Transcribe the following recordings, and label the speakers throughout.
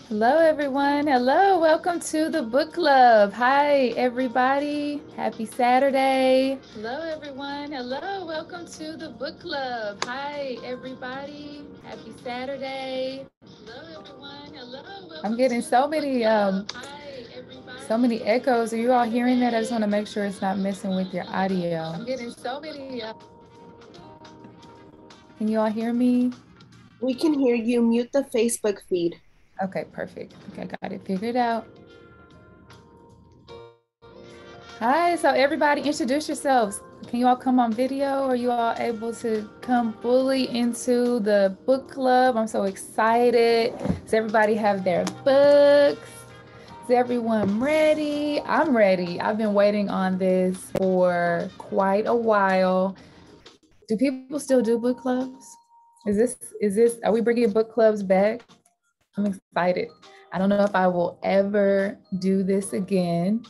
Speaker 1: Hello, everyone. Hello, welcome to the book club. Hi, everybody. Happy Saturday. Hello, everyone. Hello, welcome to the book club. Hi, everybody. Happy Saturday. Hello, everyone. Hello. I'm getting so many echoes. Are you all hearing that? I just want to make sure it's not messing with your audio. I'm getting so many. Can you all hear me?
Speaker 2: We can hear you. Mute the Facebook feed.
Speaker 1: Okay, perfect. Okay, got it figured out. Hi, so everybody introduce yourselves. Can you all come on video? Are you all able to come fully into the book club? I'm so excited. Does everybody have their books? Is everyone ready? I'm ready. I've been waiting on this for quite a while. Do people still do book clubs? Are we bringing book clubs back? I'm excited. I don't know if I will ever do this again.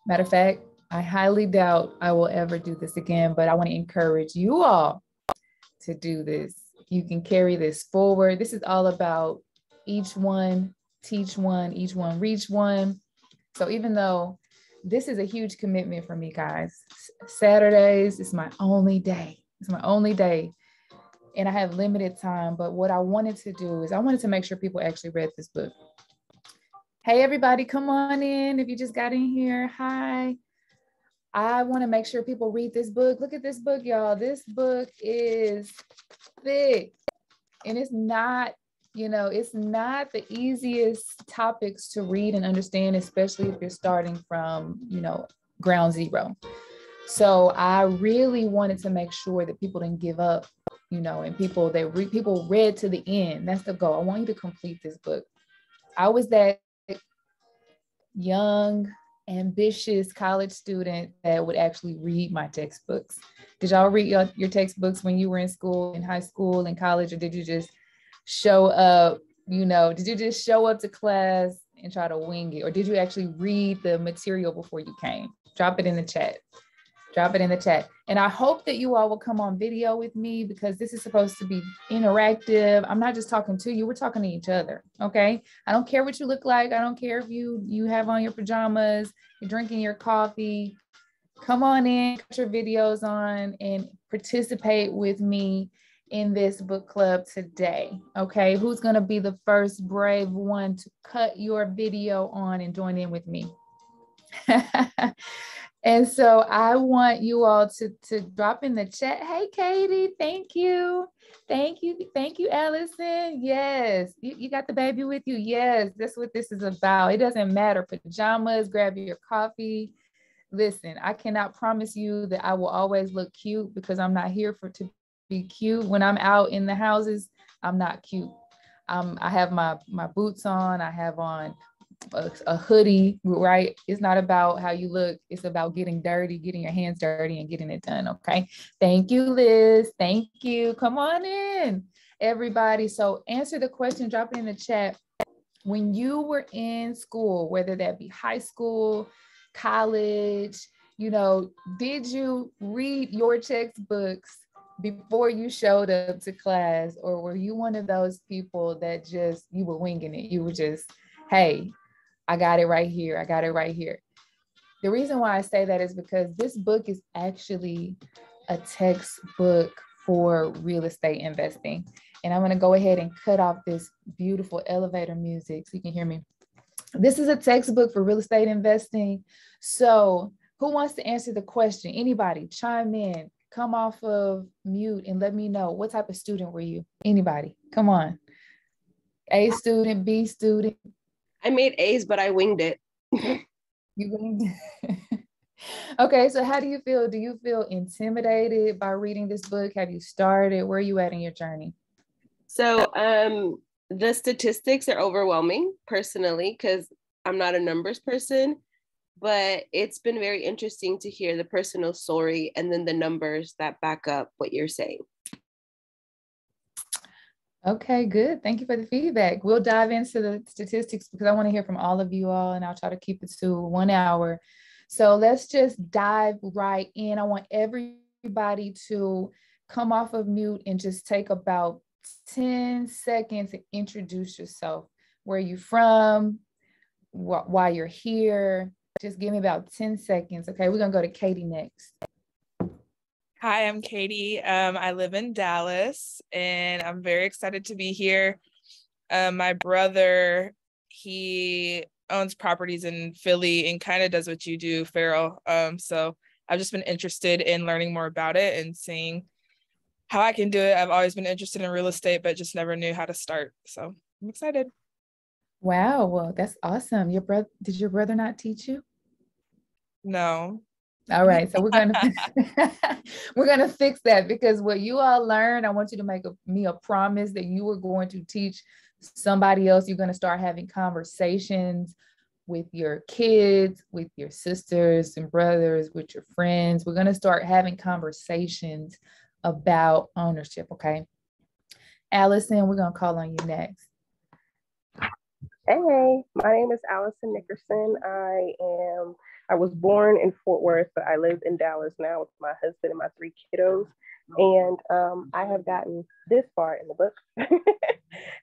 Speaker 1: Matter of fact, I highly doubt I will ever do this again, but I want to encourage you all to do this. You can carry this forward. This is all about each one, teach one, each one, reach one. So even though this is a huge commitment for me, guys, Saturdays is my only day. It's my only day. And I have limited time. But what I wanted to do is I wanted to make sure people actually read this book. Hey, everybody, come on in. If you just got in here, hi. I want to make sure people read this book. Look at this book, y'all. This book is thick and it's not, it's not the easiest topics to read and understand, especially if you're starting from, ground zero. So I really wanted to make sure that people didn't give up, and people read to the end. That's the goal. I want you to complete this book. I was that young, ambitious college student that would actually read my textbooks. Did y'all read your textbooks when you were in school, in high school, in college, or did you just show up, did you just show up to class and try to wing it? Or did you actually read the material before you came? Drop it in the chat. Drop it in the chat. And I hope that you all will come on video with me because this is supposed to be interactive. I'm not just talking to you, we're talking to each other. Okay. I don't care what you look like. I don't care if you have on your pajamas, you're drinking your coffee. Come on in, put your videos on and participate with me in this book club today. Okay. Who's going to be the first brave one to cut your video on and join in with me? And so I want you all to drop in the chat. Hey, Katie, thank you. Thank you. Thank you, Allison. Yes, you got the baby with you. Yes, that's what this is about. It doesn't matter. Pajamas, grab your coffee. Listen, I cannot promise you that I will always look cute because I'm not here to be cute. When I'm out in the houses, I'm not cute. I have my boots on. I have on a hoodie, right? It's not about how you look. It's about getting dirty, getting your hands dirty and getting it done. Okay. Thank you, Liz. Thank you. Come on in, everybody. So answer the question, drop it in the chat. When you were in school, whether that be high school, college, did you read your textbooks before you showed up to class? Or were you one of those people that just, you were winging it? You were just, hey, I got it right here. I got it right here. The reason why I say that is because this book is actually a textbook for real estate investing. And I'm going to go ahead and cut off this beautiful elevator music so you can hear me. This is a textbook for real estate investing. So who wants to answer the question? Anybody chime in, come off of mute and let me know, what type of student were you? Anybody, come on. A student, B student.
Speaker 2: I made A's, but I winged it.
Speaker 1: You winged it. Okay, so how do you feel? Do you feel intimidated by reading this book? Have you started? Where are you at in your journey?
Speaker 2: So the statistics are overwhelming personally, because I'm not a numbers person, but it's been very interesting to hear the personal story and then the numbers that back up what you're saying.
Speaker 1: Okay, good. Thank you for the feedback. We'll dive into the statistics because I want to hear from all of you all, and I'll try to keep it to 1 hour. So let's just dive right in. I want everybody to come off of mute and just take about 10 seconds to introduce yourself. Where are you from? Why you're here? Just give me about 10 seconds. Okay, we're going to go to Katie next.
Speaker 3: Hi, I'm Katie. I live in Dallas, and I'm very excited to be here. My brother, he owns properties in Philly and kind of does what you do, Farrell. So I've just been interested in learning more about it and seeing how I can do it. I've always been interested in real estate, but just never knew how to start. So I'm excited.
Speaker 1: Wow, well, that's awesome. Did your brother not teach you?
Speaker 3: No.
Speaker 1: All right, so we're gonna fix that, because what you all learned, I want you to make me a promise that you are going to teach somebody else. You're going to start having conversations with your kids, with your sisters and brothers, with your friends. We're going to start having conversations about ownership. Okay, Allison, we're going to call on you next.
Speaker 4: Hey, my name is Allison Nickerson. I was born in Fort Worth, but I live in Dallas now with my husband and my 3 kiddos. And I have gotten this far in the book.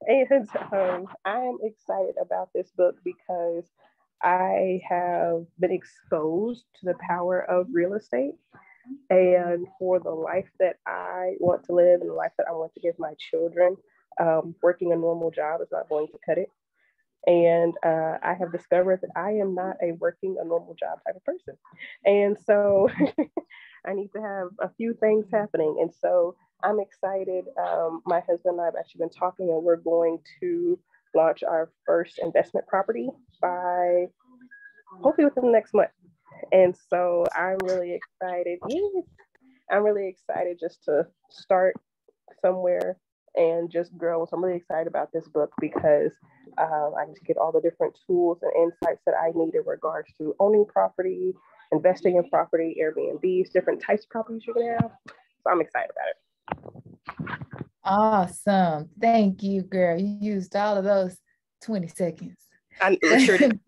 Speaker 4: And I am excited about this book because I have been exposed to the power of real estate, and for the life that I want to live and the life that I want to give my children, working a normal job is not going to cut it. And I have discovered that I am not a working a normal job type of person. And so I need to have a few things happening. And so I'm excited. My husband and I have actually been talking, and we're going to launch our first investment property by hopefully within the next month. And so I'm really excited. Yes, I'm really excited just to start somewhere and just grow. So I'm really excited about this book because I just get all the different tools and insights that I need in regards to owning property, investing in property, Airbnbs, different types of properties you're gonna have. So I'm excited about it.
Speaker 1: Awesome. Thank you, girl. You used all of those 20 seconds.
Speaker 4: I sure did.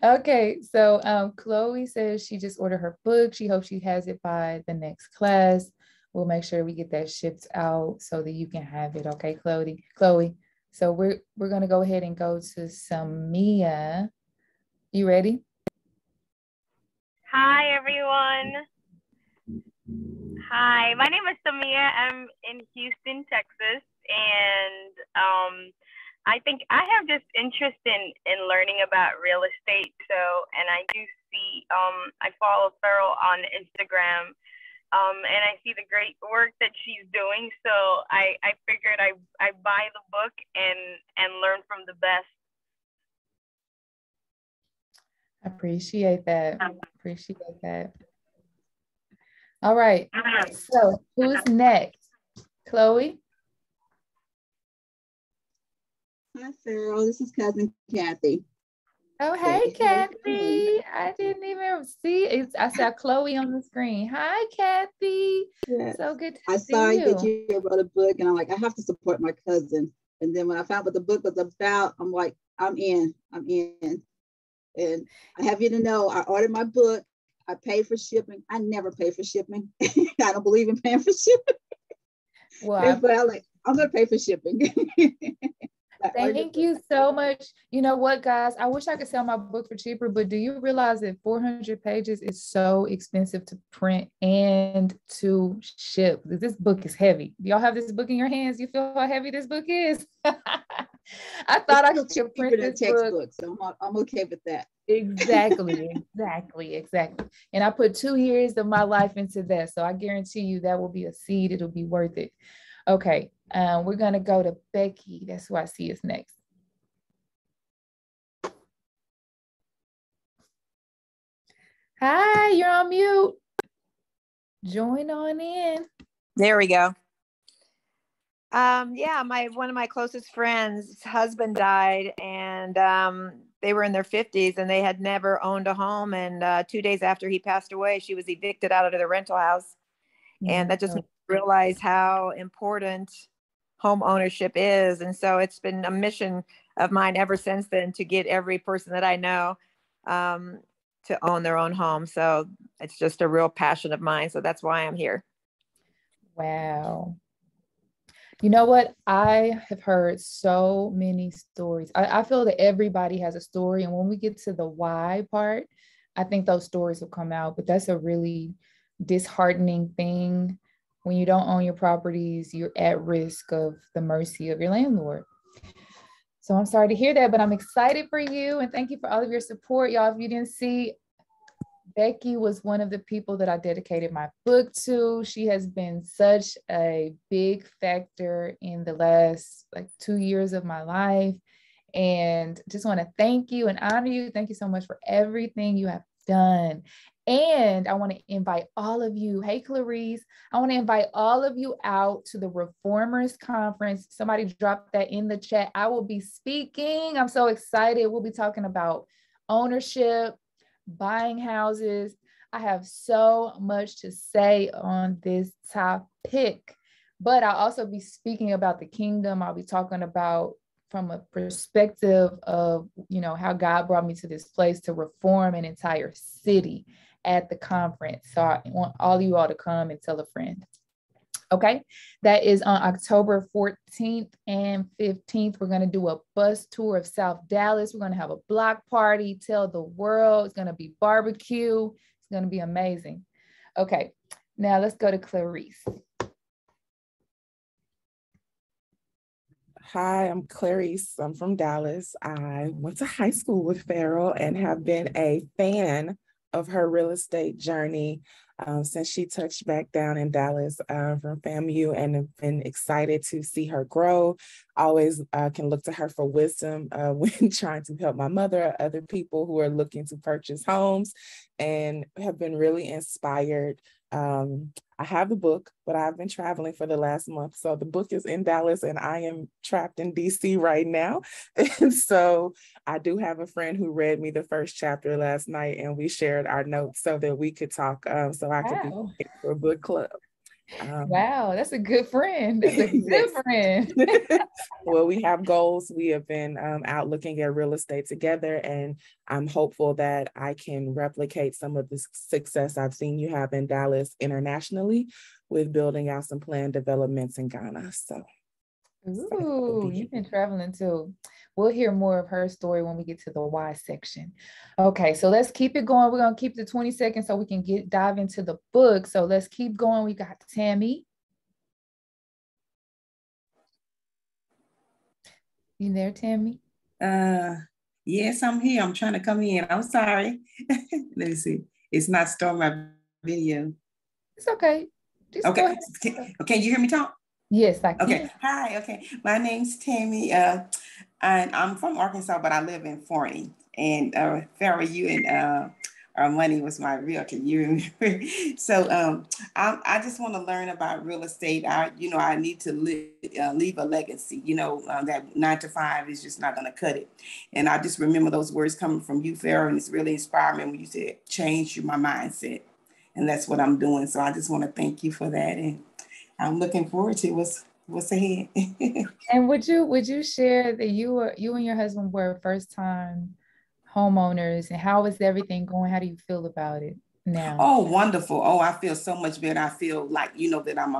Speaker 1: Okay, so Chloe says she just ordered her book. She hopes she has it by the next class. We'll make sure we get that shipped out so that you can have it. Okay, Chloe. So we're gonna go ahead and go to Samia. You ready?
Speaker 5: Hi, everyone. Hi, my name is Samia. I'm in Houston, Texas, and I think I have just interest in learning about real estate. So, and I do see, I follow Farrell on Instagram. And I see the great work that she's doing. So I figured I buy the book and learn from the best.
Speaker 1: I appreciate that. Appreciate that. All right. So who's next? Chloe?
Speaker 6: Hi, Farrell. This is cousin Kathy.
Speaker 1: Oh, hey, Kathy. I didn't even see it. I saw Chloe on the screen. Hi, Kathy.
Speaker 6: Yes.
Speaker 1: So good to
Speaker 6: I
Speaker 1: see
Speaker 6: saw
Speaker 1: you.
Speaker 6: that you wrote a book, and I'm like, I have to support my cousin. And then when I found what the book was about, I'm like, I'm in. And I have you to know, I ordered my book. I paid for shipping. I never pay for shipping. I don't believe in paying for shipping.
Speaker 1: Well,
Speaker 6: but I'm like, I'm going to pay for shipping.
Speaker 1: Thank you so much. You know what, guys? I wish I could sell my book for cheaper, but do you realize that 400 pages is so expensive to print and to ship? This book is heavy. Do y'all have this book in your hands? You feel how heavy this book is? I thought I should print this book.
Speaker 6: So I'm okay with that.
Speaker 1: Exactly. And I put 2 years of my life into that. So I guarantee you that will be a seed. It'll be worth it. Okay. We're going to go to Becky. That's who I see is next. Hi, you're on mute. Join on in.
Speaker 7: There we go. Yeah, one of my closest friends' husband died, and they were in their 50s, and they had never owned a home. And 2 days after he passed away, she was evicted out of their rental house. And that just made me realize how important home ownership is. And so it's been a mission of mine ever since then to get every person that I know to own their own home. So it's just a real passion of mine. So that's why I'm here.
Speaker 1: Wow. You know what? I have heard so many stories. I feel that everybody has a story. And when we get to the why part, I think those stories will come out. But that's a really disheartening thing. When you don't own your properties, you're at risk of the mercy of your landlord. So I'm sorry to hear that, but I'm excited for you. And thank you for all of your support. Y'all, if you didn't see, Becky was one of the people that I dedicated my book to. She has been such a big factor in the last 2 years of my life. And just want to thank you and honor you. Thank you so much for everything you have done. And I want to invite all of you. Hey, Clarice, I want to invite all of you out to the Reformers Conference. Somebody dropped that in the chat. I will be speaking. I'm so excited. We'll be talking about ownership, buying houses. I have so much to say on this topic, but I'll also be speaking about the kingdom. I'll be talking about from a perspective of, how God brought me to this place to reform an entire city at the conference. So I want all of you all to come and tell a friend. Okay, that is on October 14th and 15th. We're going to do a bus tour of South Dallas. We're going to have a block party, tell the world. It's going to be barbecue. It's going to be amazing. Okay, now let's go to Clarice.
Speaker 8: Hi, I'm Clarice. I'm from Dallas. I went to high school with Farrell and have been a fan of her real estate journey since she touched back down in Dallas from FAMU, and have been excited to see her grow. Always can look to her for wisdom when trying to help my mother or other people who are looking to purchase homes, and have been really inspired. I have the book, but I've been traveling for the last month. So the book is in Dallas and I am trapped in DC right now. And so I do have a friend who read me the first chapter last night, and we shared our notes so that we could talk, so I could be for a book club.
Speaker 1: Wow, that's a good friend. That's a good friend.
Speaker 8: Well, we have goals. We have been out looking at real estate together, and I'm hopeful that I can replicate some of the success I've seen you have in Dallas internationally with building out some planned developments in Ghana.
Speaker 1: Ooh, you've been traveling too. We'll hear more of her story when we get to the why section. Okay, so let's keep it going. We're going to keep the 20 seconds so we can dive into the book. So let's keep going. We got Tammy. You there, Tammy?
Speaker 9: Yes, I'm here. I'm trying to come in. I'm sorry. Let me see. It's not starting my video.
Speaker 1: It's okay. Just
Speaker 9: okay. Can you hear me talk?
Speaker 1: Yes, I can.
Speaker 9: Okay. Hi. Okay. My name's Tammy, and I'm from Arkansas, but I live in Forney. And Farrell, you and Money was my realtor. You so I just want to learn about real estate. I need to leave a legacy. That 9 to 5 is just not going to cut it. And I just remember those words coming from you, Farrell, and it's really inspired me when you said change my mindset, and that's what I'm doing. So I just want to thank you for that, and I'm looking forward to what's ahead.
Speaker 1: And would you share that you and your husband were first time homeowners, and how is everything going? How do you feel about it now?
Speaker 9: Oh, wonderful. Oh, I feel so much better. I feel like, that I'm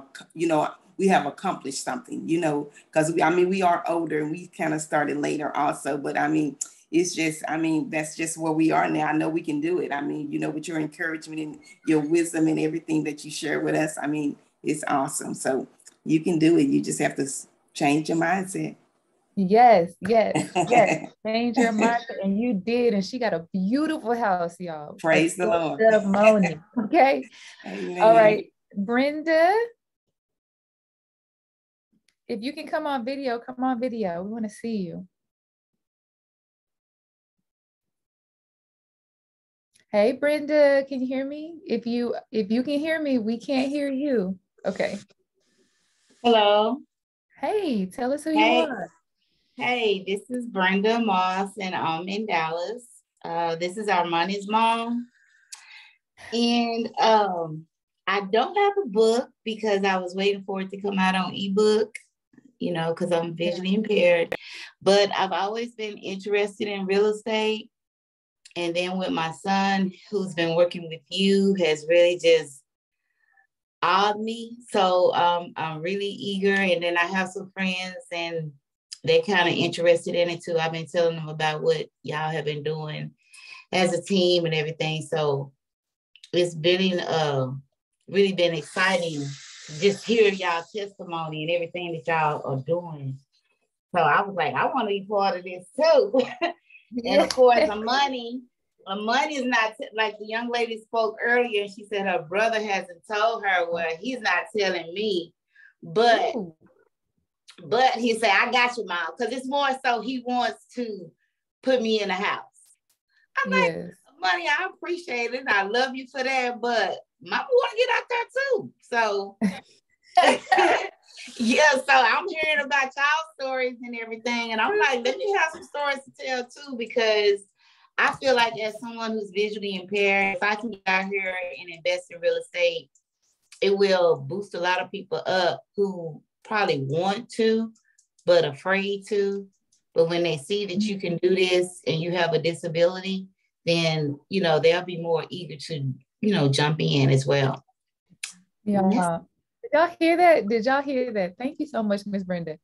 Speaker 9: we have accomplished something, you know, because we are older and we kind of started later also, but I mean, it's just, I mean, that's just where we are now. I know we can do it. I mean, you know, with your encouragement and your wisdom and everything that you share with us, I mean, it's awesome. So you can do it. You just have to change your mindset.
Speaker 1: Yes, yes, yes. Change your mindset, and you did. And she got a beautiful house, y'all.
Speaker 9: Praise the Lord.
Speaker 1: Testimony. Okay.
Speaker 9: Amen.
Speaker 1: All right, Brenda. If you can come on video, come on video. We want to see you. Hey, Brenda, can you hear me? If you can hear me, we can't hear you. Okay.
Speaker 10: Hello.
Speaker 1: Hey, tell us who you are.
Speaker 10: Hey, this is Brenda Moss, and I'm in Dallas. This is Armani's mom. And I don't have a book because I was waiting for it to come out on ebook, you know, because I'm visually impaired. But I've always been interested in real estate. And then with my son, who's been working with you, has really just awed me. So I'm really eager. And then I have some friends and they're kind of interested in it too. I've been telling them about what y'all have been doing as a team and everything. So it's been really been exciting to just hear y'all testimony and everything that y'all are doing. So I was like, I want to be part of this too. And of course, the money is not like the young lady spoke earlier. And she said her brother hasn't told her. Well, he's not telling me, but he said, I got you, Mom, because it's more so he wants to put me in a house. I'm like, money, I appreciate it. I love you for that, but Mama want to get out there too. So yeah, so I'm hearing about y'all stories and everything. And I'm like, let me have some stories to tell too, because I feel like as someone who's visually impaired, if I can get out here and invest in real estate, it will boost a lot of people up who probably want to, but afraid to. But when they see that you can do this and you have a disability, then, you know, they'll be more eager to, you know, jump in as well.
Speaker 1: Yeah. Did y'all hear that? Did y'all hear that? Thank you so much, Miss Brenda.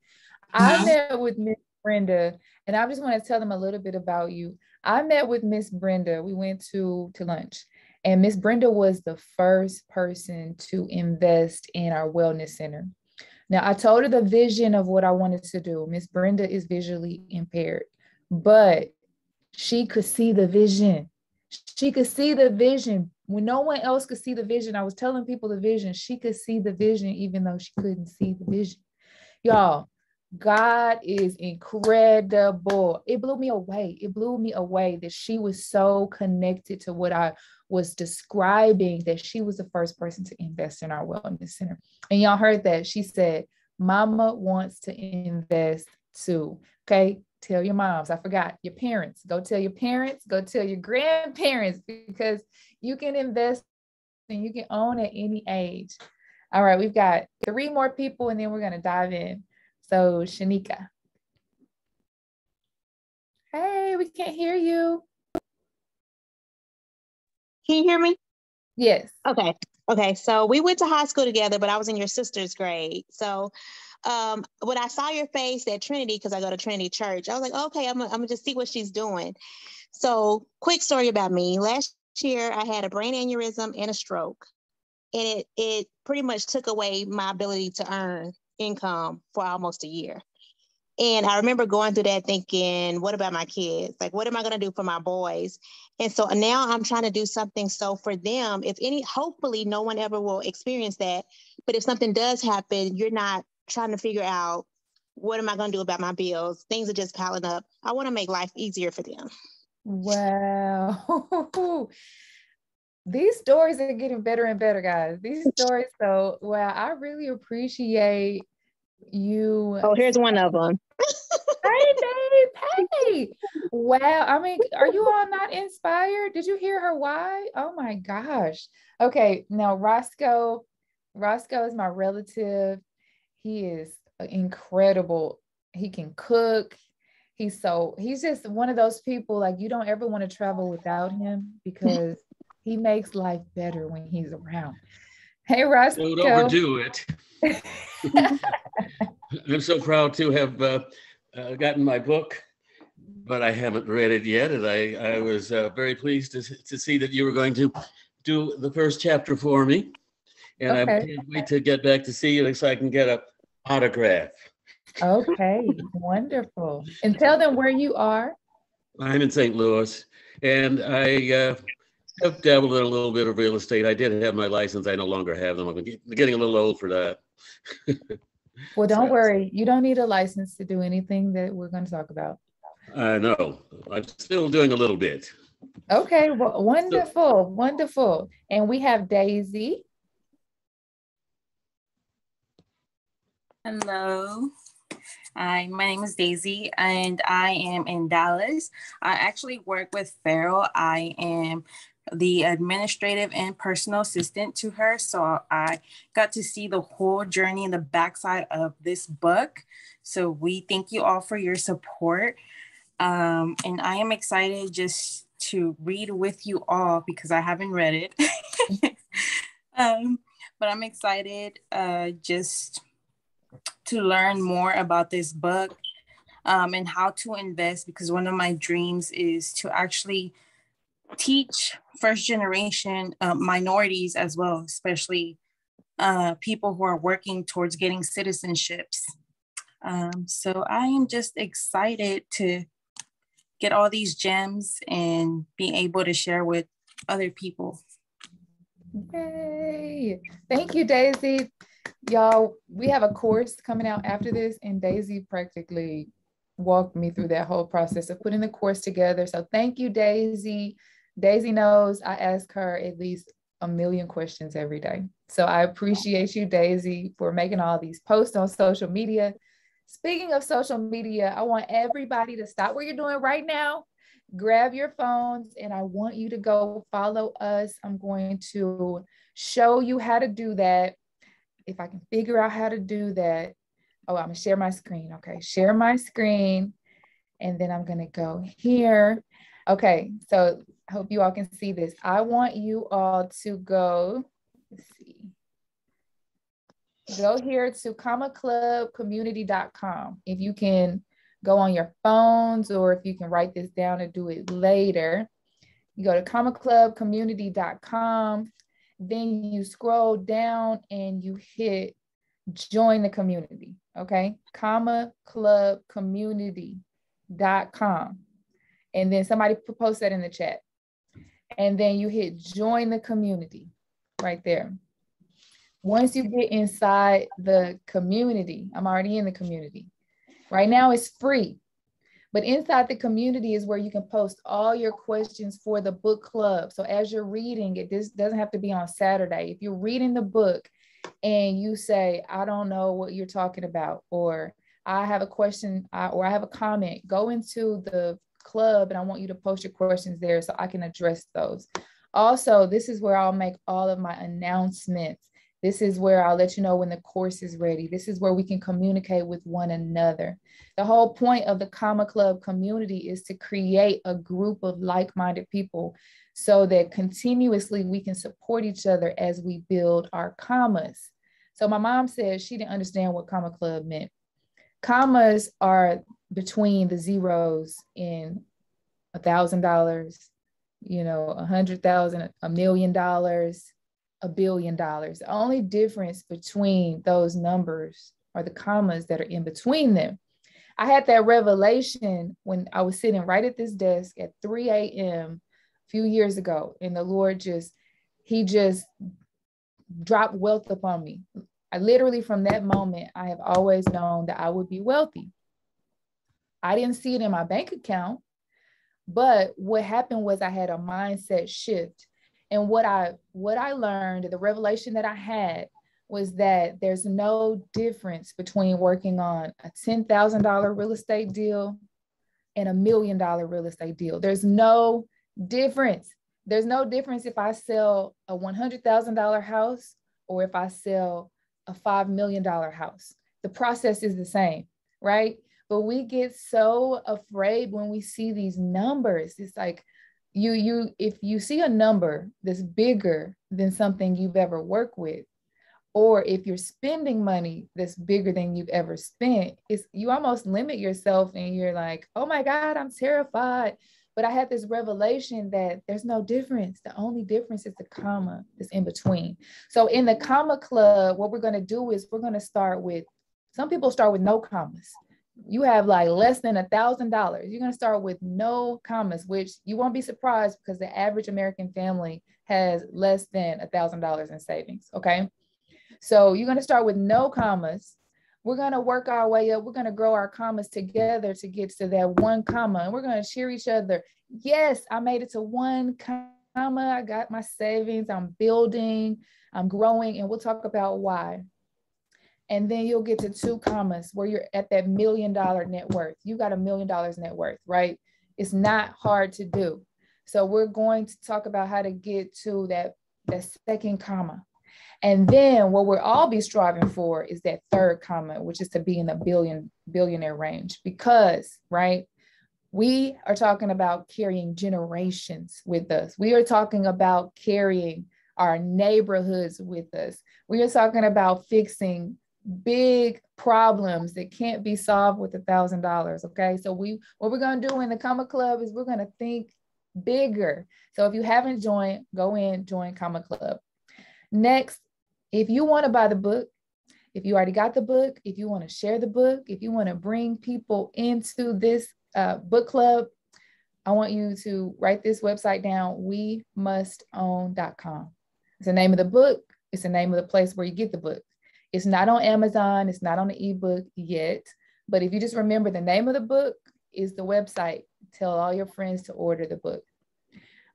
Speaker 1: I met with Miss Brenda, and I just want to tell them a little bit about you. I met with Miss Brenda. We went to lunch, and Miss Brenda was the first person to invest in our wellness center. Now, I told her the vision of what I wanted to do. Miss Brenda is visually impaired, but she could see the vision. She could see the vision when no one else could see the vision. I was telling people the vision. She could see the vision even though she couldn't see the vision. Y'all, God is incredible. It blew me away. It blew me away that she was so connected to what I was describing, that she was the first person to invest in our wellness center. And y'all heard that. She said, Mama wants to invest too. Okay. Tell your moms. I forgot your parents. Go tell your parents. Go tell your grandparents, because you can invest and you can own at any age. All right. We've got 3 more people and then we're going to dive in. So Shanika. Hey, we can't hear you.
Speaker 11: Can you hear me?
Speaker 1: Yes.
Speaker 11: Okay. So we went to high school together, but I was in your sister's grade. So when I saw your face at Trinity, because I go to Trinity Church, I was like, okay, I'm gonna just see what she's doing. So quick story about me. Last year, I had a brain aneurysm and a stroke. And it pretty much took away my ability to earn income for almost a year. And I remember going through that thinking, what about my kids? Like, what am I going to do for my boys? And so now I'm trying to do something so for them, hopefully no one ever will experience that. But if something does happen, you're not trying to figure out, what am I going to do about my bills? Things are just piling up. I want to make life easier for them.
Speaker 1: Wow. These stories are getting better and better, guys. These stories. So, wow, I really appreciate you.
Speaker 11: Oh, here's one of them.
Speaker 1: Hey, babe. Hey. Wow. I mean, are you all not inspired? Did you hear her why? Oh my gosh. Okay. Now, Roscoe is my relative. He is incredible. He can cook. He's just one of those people, like, you don't ever want to travel without him because he makes life better when he's around. Hey, Roscoe.
Speaker 12: Don't overdo it. I'm so proud to have gotten my book, but I haven't read it yet. And I was very pleased to see that you were going to do the first chapter for me. And I can't wait to get back to see you so I can get an autograph.
Speaker 1: Okay, wonderful. And tell them where you are.
Speaker 12: I'm in St. Louis, and I have dabbled in a little bit of real estate. I did have my license. I no longer have them. I'm getting a little old for that.
Speaker 1: Well, don't worry. You don't need a license to do anything that we're going to talk about.
Speaker 12: I know. I'm still doing a little bit.
Speaker 1: Okay, well, wonderful, wonderful. And we have Daisy.
Speaker 13: Hello. Hi, my name is Daisy and I am in Dallas. I actually work with Farrell. I am the administrative and personal assistant to her. So I got to see the whole journey and the backside of this book. So we thank you all for your support. And I am excited just to read with you all because I haven't read it. But I'm excited just to learn more about this book and how to invest, because one of my dreams is to actually teach first generation minorities as well, especially people who are working towards getting citizenships. So I am just excited to get all these gems and be able to share with other people.
Speaker 1: Yay! Thank you, Daisy. Y'all, we have a course coming out after this, and Daisy practically walked me through that whole process of putting the course together. So thank you, Daisy. Daisy knows I ask her at least 1 million questions every day. So I appreciate you, Daisy, for making all these posts on social media. Speaking of social media, I want everybody to stop what you're doing right now, grab your phones, and I want you to go follow us. I'm going to show you how to do that. If I can figure out how to do that. Oh, I'm gonna share my screen. Okay, share my screen. And then I'm gonna go here. Okay, so I hope you all can see this. I want you all to go, let's see. Go here to comaclubcommunity.com. If you can go on your phones or if you can write this down and do it later. You go to comaclubcommunity.com. Then you scroll down and you hit join the community, okay? comaclubcommunity.com. And then somebody post that in the chat. And then you hit join the community right there. Once you get inside the community, I'm already in the community. Right now it's free. But inside the community is where you can post all your questions for the book club. So as you're reading it, this doesn't have to be on Saturday. If you're reading the book and you say, I don't know what you're talking about, or I have a question, or I have a comment, go into the club and I want you to post your questions there so I can address those. Also, this is where I'll make all of my announcements. This is where I'll let you know when the course is ready. This is where we can communicate with one another. The whole point of the Comma Club community is to create a group of like-minded people so that continuously we can support each other as we build our commas. So my mom said she didn't understand what Comma Club meant. Commas are between the zeros in $1,000, you know, 100,000, $1 million, $1 billion. The only difference between those numbers are the commas that are in between them. I had that revelation when I was sitting right at this desk at 3 a.m. a few years ago, and the Lord he just dropped wealth upon me. I literally, from that moment, I have always known that I would be wealthy. I didn't see it in my bank account, but what happened was I had a mindset shift. And what I learned, the revelation that I had, was that there's no difference between working on a $10,000 real estate deal and $1 million real estate deal. There's no difference. There's no difference if I sell a $100,000 house or if I sell a $5 million house. The process is the same, right? But we get so afraid when we see these numbers. It's like, if you see a number that's bigger than something you've ever worked with, Or if you're spending money that's bigger than you've ever spent, it's, you almost limit yourself and you're like, oh my God, I'm terrified. But I had this revelation that there's no difference. The only difference is the comma that's in between. So in the comma club, what we're going to do is we're going to start with, some people start with no commas. You have like less than $1,000. You're going to start with no commas, which you won't be surprised because the average American family has less than $1,000 in savings. Okay. So you're going to start with no commas. We're going to work our way up. We're going to grow our commas together to get to that one comma. And we're going to cheer each other. Yes, I made it to one comma. I got my savings. I'm building. I'm growing. And we'll talk about why. And then you'll get to 2 commas where you're at that $1 million net worth. You got $1 million net worth, right? It's not hard to do. So we're going to talk about how to get to that second comma. And then what we'll all be striving for is that 3rd comma, which is to be in the billionaire range, because, right, we are talking about carrying generations with us. We are talking about carrying our neighborhoods with us. We are talking about fixing big problems that can't be solved with $1,000. Okay. So what we're going to do in the Comma Club is we're going to think bigger. So if you haven't joined, go in, join Comma Club. Next, if you want to buy the book, if you already got the book, if you want to share the book, if you want to bring people into this book club, I want you to write this website down, wemustown.com. It's the name of the book. It's the name of the place where you get the book. It's not on Amazon. It's not on the ebook yet. But if you just remember the name of the book is the website, tell all your friends to order the book.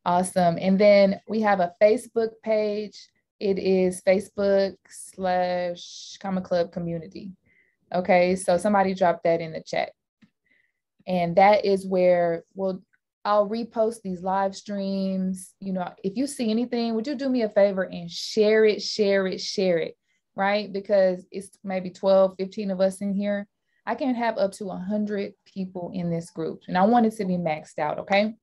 Speaker 1: Awesome. And then we have a Facebook page. It is Facebook/Comma Club Community. Okay, so somebody dropped that in the chat. And that is where I'll repost these live streams. You know, if you see anything, would you do me a favor and share it, right? Because it's maybe 12, 15 of us in here. I can have up to 100 people in this group, and I want it to be maxed out, okay?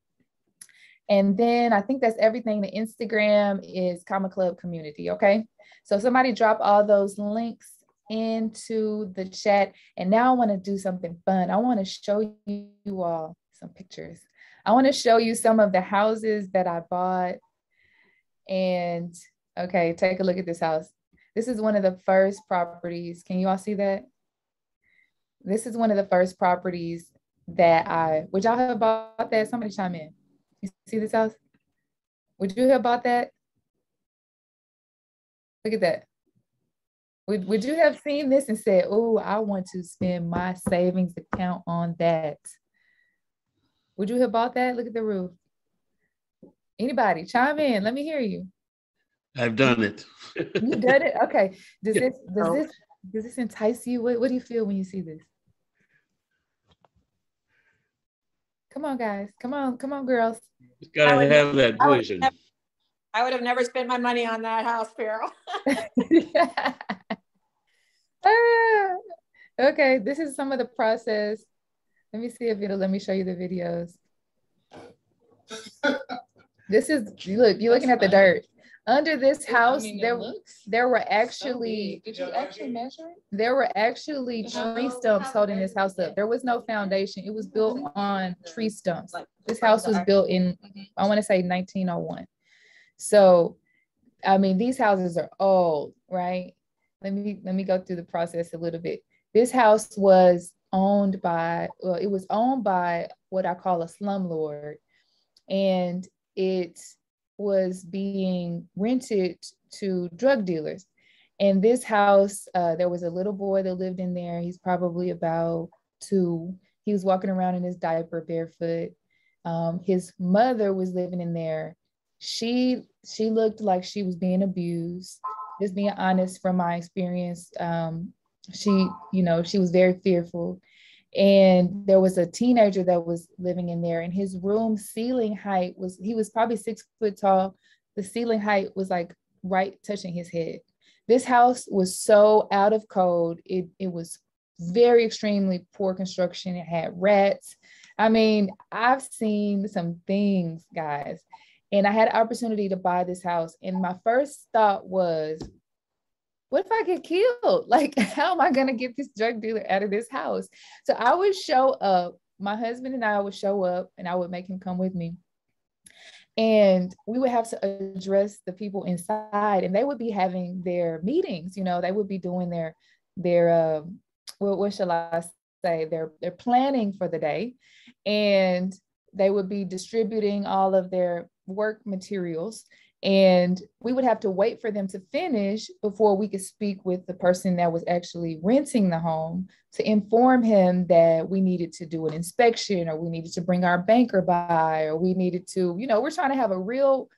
Speaker 1: And then I think that's everything. The Instagram is Comma Club Community, okay? So somebody drop all those links into the chat. And now I want to do something fun. I want to show you all some pictures. I want to show you some of the houses that I bought. And okay, take a look at this house. This is one of the first properties. Can you all see that? This is one of the first properties that would y'all have bought that? Somebody chime in. You see this house? Would you have bought that? Look at that. Would you have seen this and said, oh, I want to spend my savings account on that? Would you have bought that? Look at the roof. Anybody chime in? Let me hear you.
Speaker 12: I've done it.
Speaker 1: You did it? Okay. Does this entice you? What do you feel when you see this? Come on, guys. Come on, girls.
Speaker 12: You gotta have that vision.
Speaker 14: I would have never spent my money on that house, Farrell.
Speaker 1: Okay, this is some of the process. Let me see if it'll let me show you the videos. This is, look, you're looking at the dirt. Under this house, there were actually, did you actually measure it? There were actually tree stumps holding this house up. There was no foundation. It was built on tree stumps. This house was built in, I want to say 1901. So, I mean, these houses are old, right? Let me go through the process a little bit. This house was owned by, well, it was owned by what I call a slumlord, and it was being rented to drug dealers. And this house, there was a little boy that lived in there. He's probably about 2. He was walking around in his diaper barefoot. His mother was living in there. She looked like she was being abused. Just being honest from my experience, she was very fearful. And there was a teenager that was living in there, and his room ceiling height he was probably 6 foot tall. The ceiling height was like right touching his head. This house was so out of code. It was very extremely poor construction. It had rats. I mean, I've seen some things, guys. And I had an opportunity to buy this house. And my first thought was, what if I get killed? Like, how am I going to get this drug dealer out of this house? So I would show up, my husband and I would show up, and I would make him come with me. And we would have to address the people inside, and they would be having their meetings, you know, they would be doing their what shall I say, they're planning for the day, and they would be distributing all of their work materials. And we would have to wait for them to finish before we could speak with the person that was actually renting the home to inform him that we needed to do an inspection, or we needed to bring our banker by, or we needed to, you know, we're trying to have a real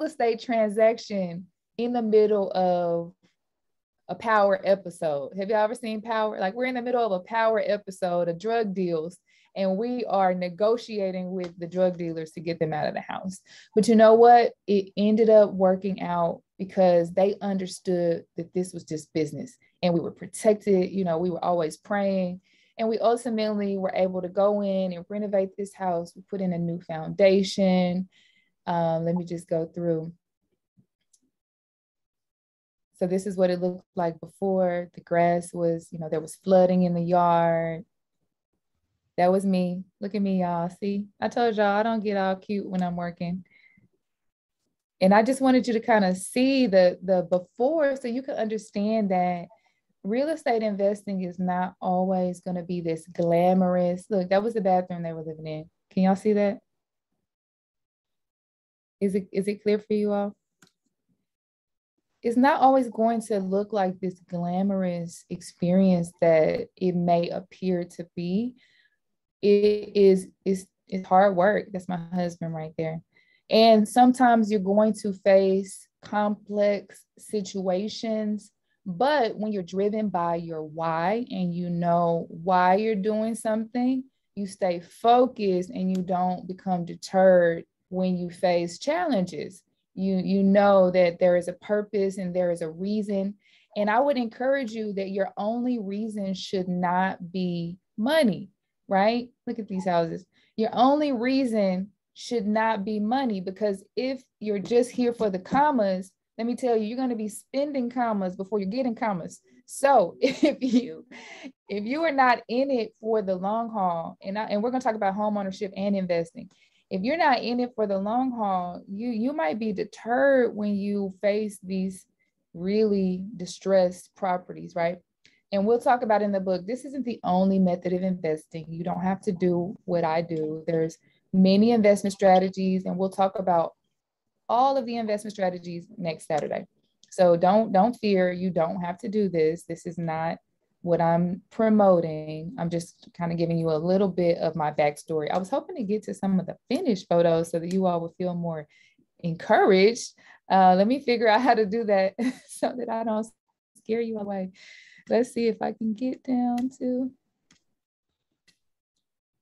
Speaker 1: estate transaction in the middle of a Power episode. Have y'all ever seen Power? Like, we're in the middle of a Power episode of drug deals, and we are negotiating with the drug dealers to get them out of the house. But you know what? It ended up working out because they understood that this was just business, and we were protected. You know, we were always praying, and we ultimately were able to go in and renovate this house. We put in a new foundation. Let me just go through. So this is what it looked like before. The grass was, you know, there was flooding in the yard. That was me. Look at me, y'all. See, I told y'all I don't get all cute when I'm working. And I just wanted you to kind of see the before, so you can understand that real estate investing is not always going to be this glamorous. Look, that was the bathroom they were living in. Can y'all see that? Is it clear for you all? It's not always going to look like this glamorous experience that it may appear to be. It's hard work. That's my husband right there. And sometimes you're going to face complex situations, but when you're driven by your why and you know why you're doing something, you stay focused and you don't become deterred when you face challenges. You know that there is a purpose and there is a reason. And I would encourage you that your only reason should not be money, right? Look at these houses. Your only reason should not be money, because if you're just here for the commas, let me tell you, you're going to be spending commas before you're getting commas. So if you are not in it for the long haul, and we're going to talk about home ownership and investing. If you're not in it for the long haul, you might be deterred when you face these really distressed properties, right? And we'll talk about in the book, this isn't the only method of investing. You don't have to do what I do. There's many investment strategies, and we'll talk about all of the investment strategies next Saturday. So don't fear, you don't have to do this. This is not what I'm promoting. I'm just kind of giving you a little bit of my backstory. I was hoping to get to some of the finished photos so that you all would feel more encouraged. Let me figure out how to do that so that I don't scare you away. Let's see if I can get down to,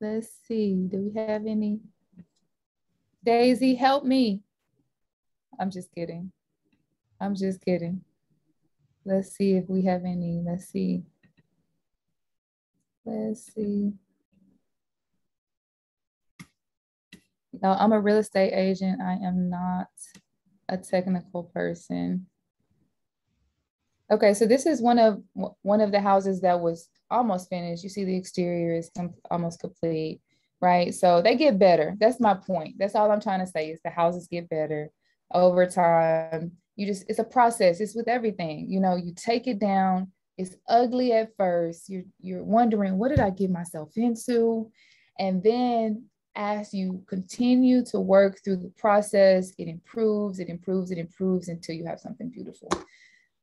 Speaker 1: let's see, do we have any? Daisy, help me. I'm just kidding. I'm just kidding. Let's see if we have any. Let's see. Let's see. No, I'm a real estate agent. I am not a technical person. Okay, so this is one of the houses that was almost finished. You see the exterior is almost complete, right? So they get better. That's my point. That's all I'm trying to say is the houses get better over time. It's a process. It's with everything. You know, you take it down. It's ugly at first. You're wondering, what did I get myself into? And then as you continue to work through the process, it improves, it improves, it improves until you have something beautiful.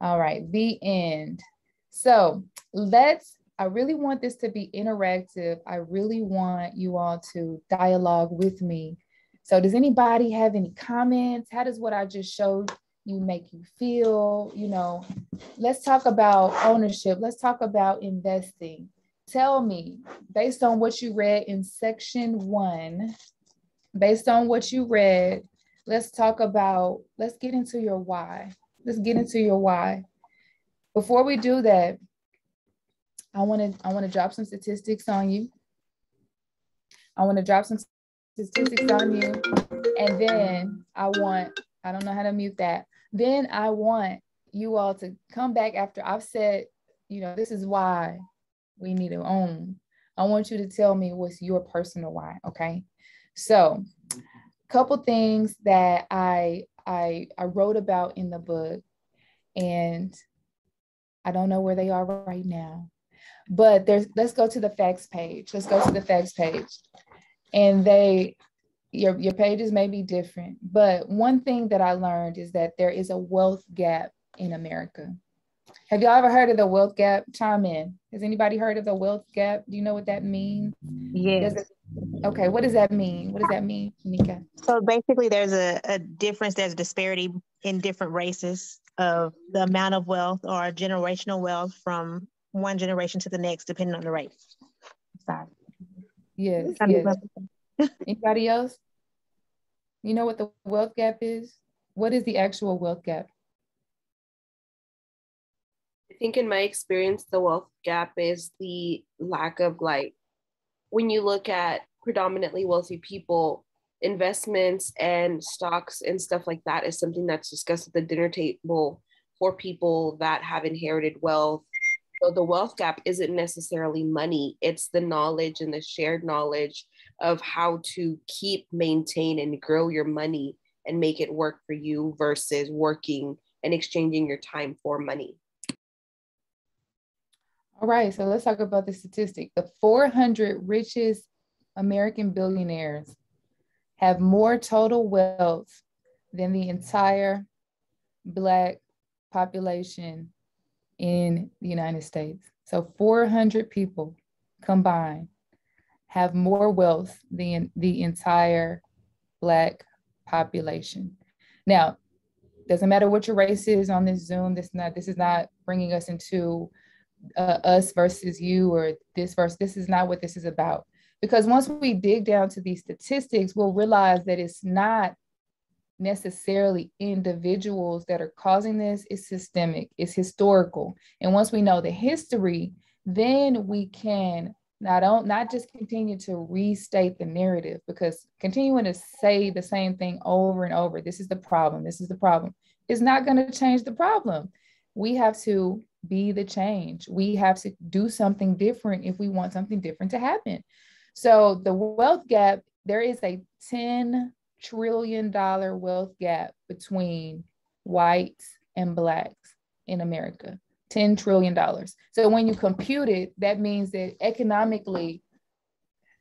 Speaker 1: All right, the end. So I really want this to be interactive. I really want you all to dialogue with me. So does anybody have any comments? How does what I just showed you make you feel? You know, let's talk about ownership. Let's talk about investing. Tell me, based on what you read in section 1, based on what you read, let's get into your why. Let's get into your why. Before we do that, I want to drop some statistics on you. I want to drop some statistics on you. And then I don't know how to mute that. Then I want you all to come back after I've said, you know, this is why we need to own. I want you to tell me what's your personal why, okay? So, couple things that I wrote about in the book, and I don't know where they are right now, but let's go to the facts page. Let's go to the facts page. And your pages may be different, but one thing that I learned is that there is a wealth gap in America. Have y'all ever heard of the wealth gap? Chime in. Has anybody heard of the wealth gap? Do you know what that means?
Speaker 11: Yes.
Speaker 1: Okay, what does that mean? What does that mean, Nika?
Speaker 11: So basically there's a difference, there's a disparity in different races of the amount of wealth or generational wealth from one generation to the next, depending on the race. Sorry.
Speaker 1: Yes. Anybody else? You know what the wealth gap is? What is the actual wealth gap?
Speaker 2: I think in my experience, the wealth gap is the lack of, like, when you look at predominantly wealthy people, investments and stocks and stuff like that is something that's discussed at the dinner table for people that have inherited wealth. So the wealth gap isn't necessarily money, it's the knowledge and the shared knowledge of how to keep, maintain, and grow your money and make it work for you versus working and exchanging your time for money.
Speaker 1: All right, so let's talk about the statistic. The 400 richest American billionaires have more total wealth than the entire Black population in the United States. So 400 people combined have more wealth than the entire Black population. Now, doesn't matter what your race is on this Zoom. This is not bringing us into us versus you or this versus. This is not what this is about. Because once we dig down to these statistics, we'll realize that it's not necessarily individuals that are causing this. It's systemic, it's historical. And once we know the history, then we can not just continue to restate the narrative, because continuing to say the same thing over and over, this is the problem, is not going to change the problem. We have to be the change. We have to do something different if we want something different to happen. So the wealth gap, there is a $10 trillion wealth gap between whites and Blacks in America. $10 trillion. So when you compute it, that means that economically,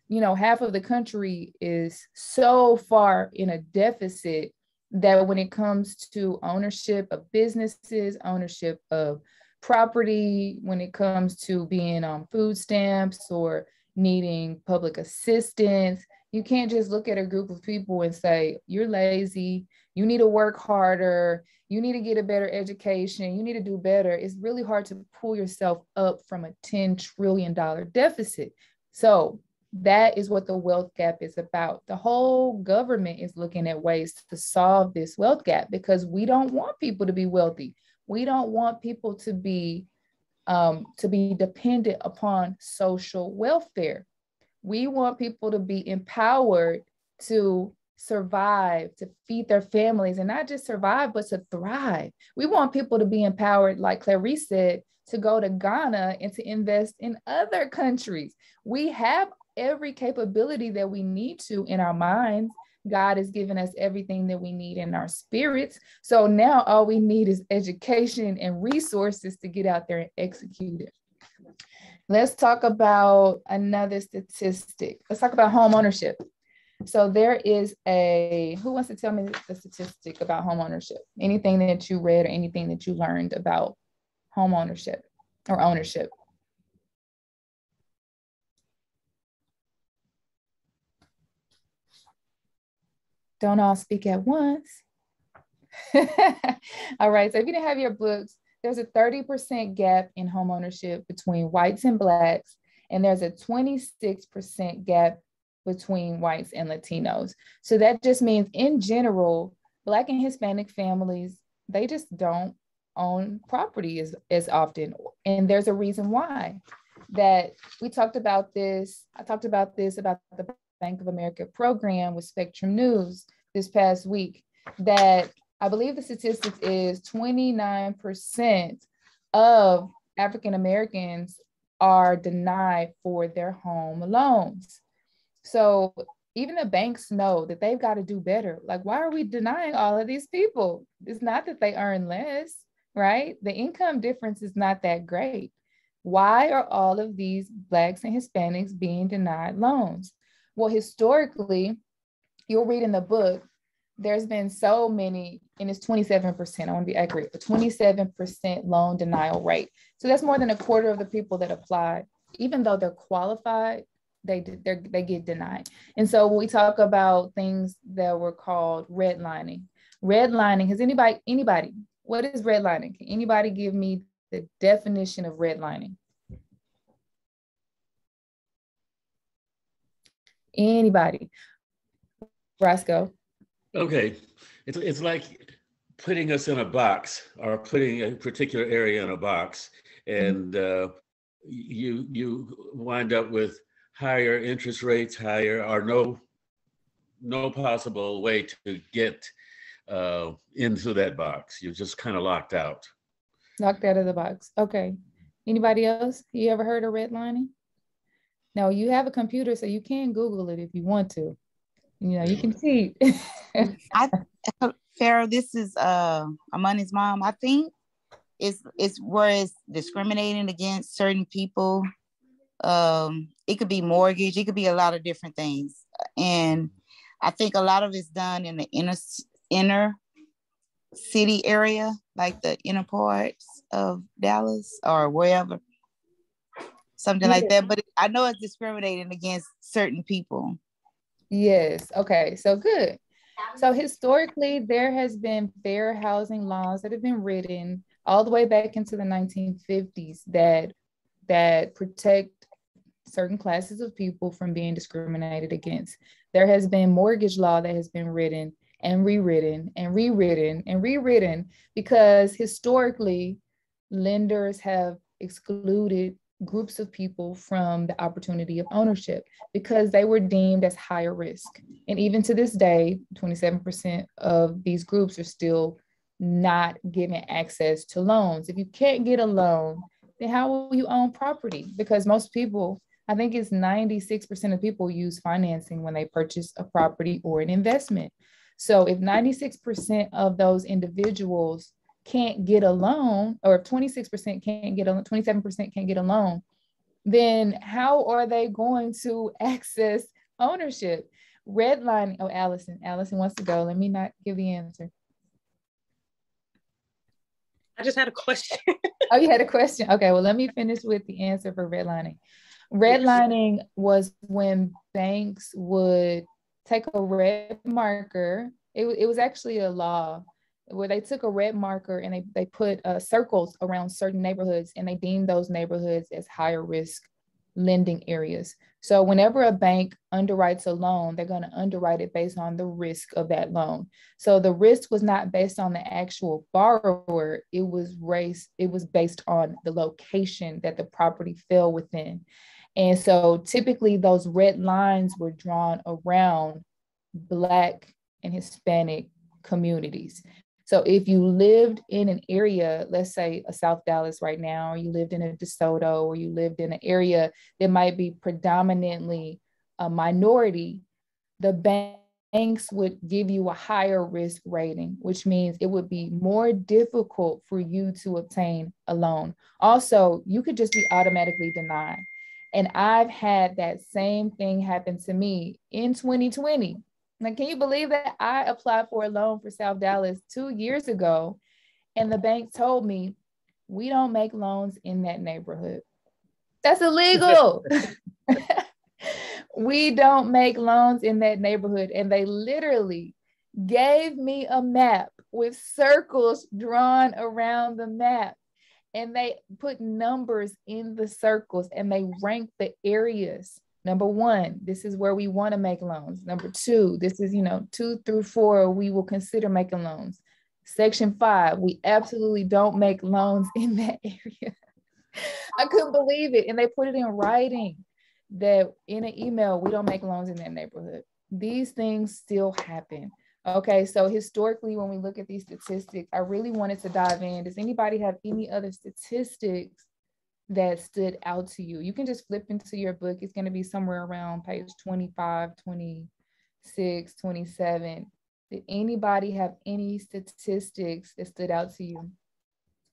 Speaker 1: you know, half of the country is so far in a deficit that when it comes to ownership of businesses, ownership of property, when it comes to being on food stamps or needing public assistance, you can't just look at a group of people and say, you're lazy, you need to work harder, you need to get a better education, you need to do better. It's really hard to pull yourself up from a $10 trillion deficit. So that is what the wealth gap is about. The whole government is looking at ways to solve this wealth gap because we don't want people to be wealthy. We don't want people to be dependent upon social welfare. We want people to be empowered to survive, to feed their families, and not just survive, but to thrive. We want people to be empowered, like Clarice said, to go to Ghana and to invest in other countries. We have every capability that we need to in our minds. God has given us everything that we need in our spirits. So now all we need is education and resources to get out there and execute it. Let's talk about another statistic. Let's talk about home ownership. So there is who wants to tell me the statistic about home ownership? Anything that you read or anything that you learned about home ownership or ownership? Don't all speak at once. All right, so if you didn't have your books, there's a 30% gap in home ownership between whites and Blacks, and there's a 26% gap between whites and Latinos. So that just means in general, Black and Hispanic families, they just don't own property as often. And there's a reason why. That we talked about this, I talked about this about the Bank of America program with Spectrum News this past week, that I believe the statistics is 29% of African Americans are denied for their home loans. So even the banks know that they've got to do better. Like, why are we denying all of these people? It's not that they earn less, right? The income difference is not that great. Why are all of these Blacks and Hispanics being denied loans? Well, historically, you'll read in the book, there's been so many, and it's 27%, I want to be accurate, a 27% loan denial rate. So that's more than a quarter of the people that applied, even though they're qualified, they get denied. And so when we talk about things that were called redlining, has anybody, what is redlining? Can anybody give me the definition of redlining? Anybody? Roscoe?
Speaker 12: Okay, it's like putting us in a box or putting a particular area in a box, and you wind up with higher interest rates, higher or no possible way to get into that box. You're just kind of locked out.
Speaker 1: Locked out of the box. Okay. Anybody else? You ever heard of redlining? No, you have a computer, so you can Google it if you want to. You know, you can cheat.
Speaker 15: Pharaoh, this is Amani's mom. I think it's where it's discriminating against certain people. It could be mortgage, it could be a lot of different things. And I think a lot of it's done in the inner city area, like the inner parts of Dallas or wherever. Something like that. But I know it's discriminating against certain people.
Speaker 1: Yes. Okay. So good. So historically, there has been fair housing laws that have been written all the way back into the 1950s that protect certain classes of people from being discriminated against. There has been mortgage law that has been written and rewritten and rewritten and rewritten because historically, lenders have excluded groups of people from the opportunity of ownership because they were deemed as higher risk. And even to this day, 27% of these groups are still not given access to loans. If you can't get a loan, then how will you own property? Because most people, I think it's 96% of people use financing when they purchase a property or an investment. So if 96% of those individuals can't get a loan, or if 26% can't get a 27% can't get a loan, then how are they going to access ownership? Redlining. Oh, Allison wants to go. Let me not give the answer.
Speaker 16: I just had a question.
Speaker 1: Oh, you had a question? Okay, well, let me finish with the answer for redlining. Redlining was when banks would take a red marker. It was actually a law where they took a red marker and they put circles around certain neighborhoods, and they deemed those neighborhoods as higher risk lending areas. So whenever a bank underwrites a loan, they're going to underwrite it based on the risk of that loan. So the risk was not based on the actual borrower, it was based on the location that the property fell within. And so typically those red lines were drawn around Black and Hispanic communities. So if you lived in an area, let's say a South Dallas right now, or you lived in a DeSoto, or you lived in an area that might be predominantly a minority, the banks would give you a higher risk rating, which means it would be more difficult for you to obtain a loan. Also, you could just be automatically denied. And I've had that same thing happen to me in 2020. Like, can you believe that I applied for a loan for South Dallas 2 years ago, and the bank told me, we don't make loans in that neighborhood. That's illegal. We don't make loans in that neighborhood. And they literally gave me a map with circles drawn around the map. And they put numbers in the circles, and they ranked the areas. Number 1, this is where we want to make loans. Number 2, this is, 2 through 4, we will consider making loans. Section 5, we absolutely don't make loans in that area. I couldn't believe it. And they put it in writing that in an email, we don't make loans in that neighborhood. These things still happen. Okay, so historically, when we look at these statistics, I really wanted to dive in. Does anybody have any other statistics that stood out to you? You can just flip into your book. It's going to be somewhere around page 25, 26, 27. Did anybody have any statistics that stood out to you?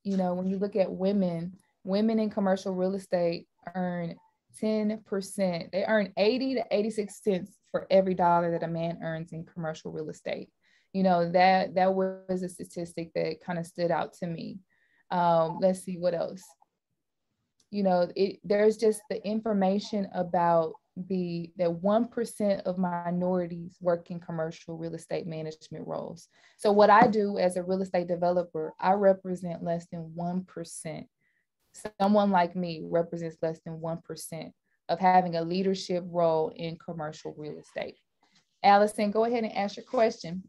Speaker 1: You know, when you look at women in commercial real estate earn 10%. They earn 80 to 86 cents for every dollar that a man earns in commercial real estate. You know, that was a statistic that kind of stood out to me. Let's see what else. You know, there's just the information about that 1% of minorities work in commercial real estate management roles. So what I do as a real estate developer, I represent less than 1%. Someone like me represents less than 1% of having a leadership role in commercial real estate. Allison, go ahead and ask your question.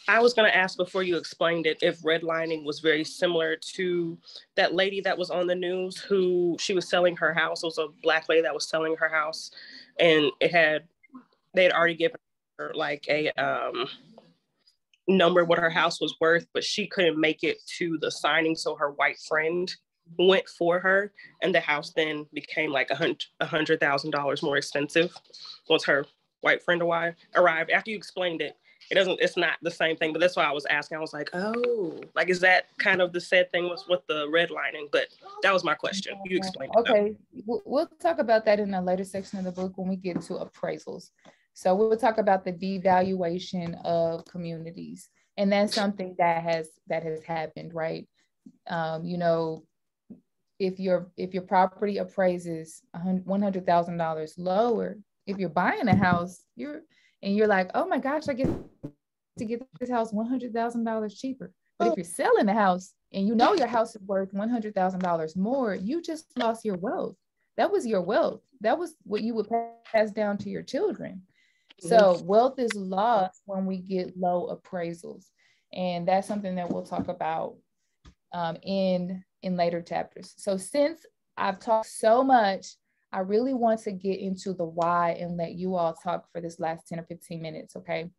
Speaker 16: I was going to ask before you explained it if redlining was very similar to that lady that was on the news who she was selling her house. It was a Black lady that was selling her house, and they had already given her like a number what her house was worth, but she couldn't make it to the signing, so her white friend went for her, and the house then became like $100,000 more expensive once her white friend arrived. After you explained it, it's not the same thing, but that's why I was asking. I was like, oh, like, is that kind of the said thing with the redlining? But that was my question. You explained it.
Speaker 1: Okay, we'll talk about that in a later section of the book when we get to appraisals. So we'll talk about the devaluation of communities, and that's something that has happened, right? You know, if your property appraises $100,000 lower, if you're buying a house, you're like, oh my gosh, I get to get this house $100,000 cheaper. But if you're selling the house and you know your house is worth $100,000 more, you just lost your wealth. That was your wealth. That was what you would pass down to your children. So wealth is lost when we get low appraisals. And that's something that we'll talk about in later chapters. So since I've talked so much, I really want to get into the why and let you all talk for this last 10 or 15 minutes, okay?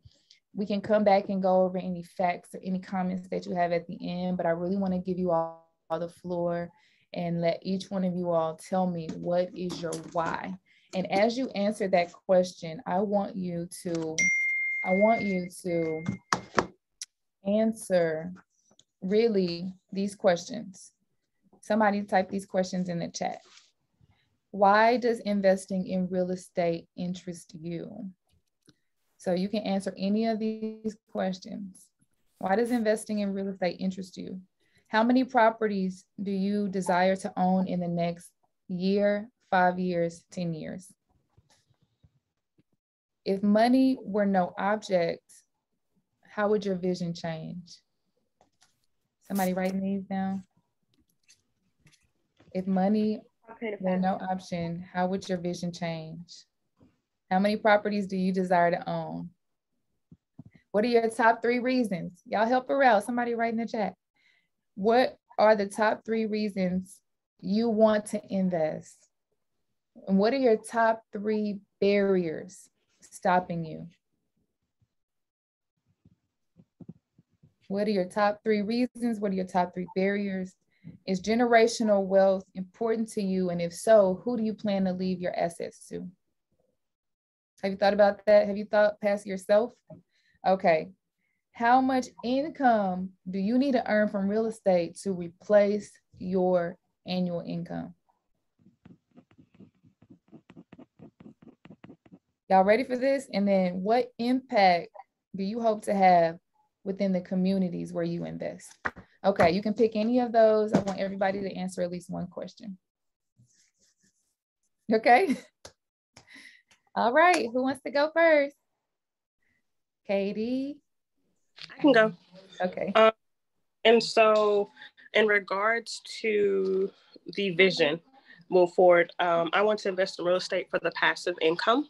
Speaker 1: We can come back and go over any facts or any comments that you have at the end, but I really want to give you all the floor and let each one of you all tell me what is your why. And as you answer that question, I want you to answer really these questions. Somebody type these questions in the chat. Why does investing in real estate interest you? So you can answer any of these questions. Why does investing in real estate interest you? How many properties do you desire to own in the next year, 5 years, 10 years? If money were no object, how would your vision change? Somebody writing these down? If money were no option, how would your vision change? How many properties do you desire to own? What are your top 3 reasons? Y'all help her out. Somebody write in the chat. What are the top 3 reasons you want to invest? And what are your top 3 barriers stopping you? What are your top 3 reasons? What are your top 3 barriers? Is generational wealth important to you? And if so, who do you plan to leave your assets to? Have you thought about that? Have you thought past yourself? Okay. How much income do you need to earn from real estate to replace your annual income? Y'all ready for this? And then what impact do you hope to have within the communities where you invest? Okay, you can pick any of those. I want everybody to answer at least one question. Okay. All right, who wants to go first? Katie?
Speaker 16: I can go.
Speaker 1: Okay.
Speaker 16: And so in regards to the vision, move forward, I want to invest in real estate for the passive income.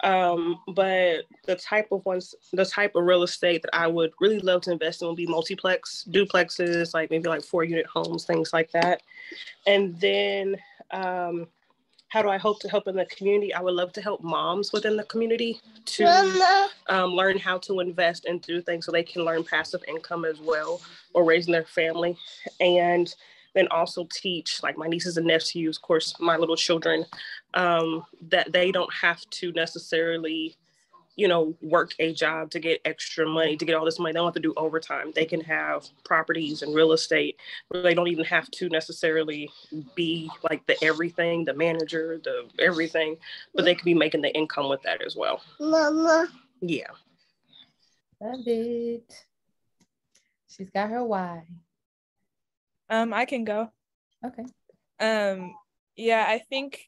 Speaker 16: But the type of real estate that I would really love to invest in would be multiplex, duplexes, like maybe like 4-unit homes, things like that. And then how do I hope to help in the community? I would love to help moms within the community to learn how to invest and do things so they can learn passive income as well, or raising their family. And then also teach like my nieces and nephews, of course, my little children, that they don't have to necessarily, you know, work a job to get extra money, to get all this money. They don't have to do overtime. They can have properties and real estate where they don't even have to necessarily be like the everything, the manager, the everything, but they could be making the income with that as well.
Speaker 1: Mama.
Speaker 16: Yeah.
Speaker 1: Love it. She's got her why.
Speaker 3: I can go.
Speaker 1: Okay.
Speaker 3: Yeah, I think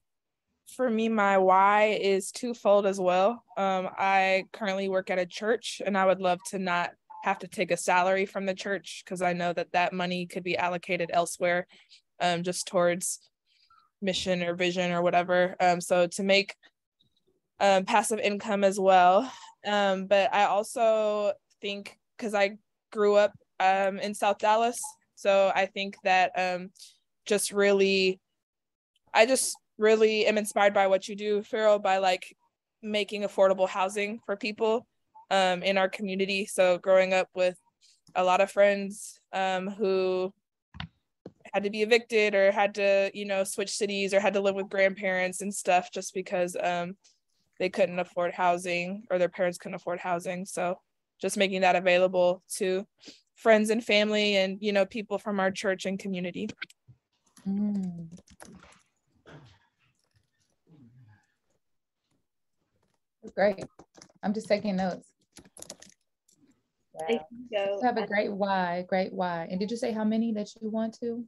Speaker 3: for me, my why is twofold as well. I currently work at a church, and I would love to not have to take a salary from the church, because I know that that money could be allocated elsewhere, just towards mission or vision or whatever. So to make passive income as well. But I also think, because I grew up in South Dallas, so I think that I just really am inspired by what you do, Farrell, by like making affordable housing for people in our community. So growing up with a lot of friends who had to be evicted or had to, you know, switch cities or had to live with grandparents and stuff just because they couldn't afford housing, or their parents couldn't afford housing. So just making that available to friends and family and, you know, people from our church and community.
Speaker 1: Great. I'm just taking notes. Wow. You have a great why, great why. And did you say how many that you want to?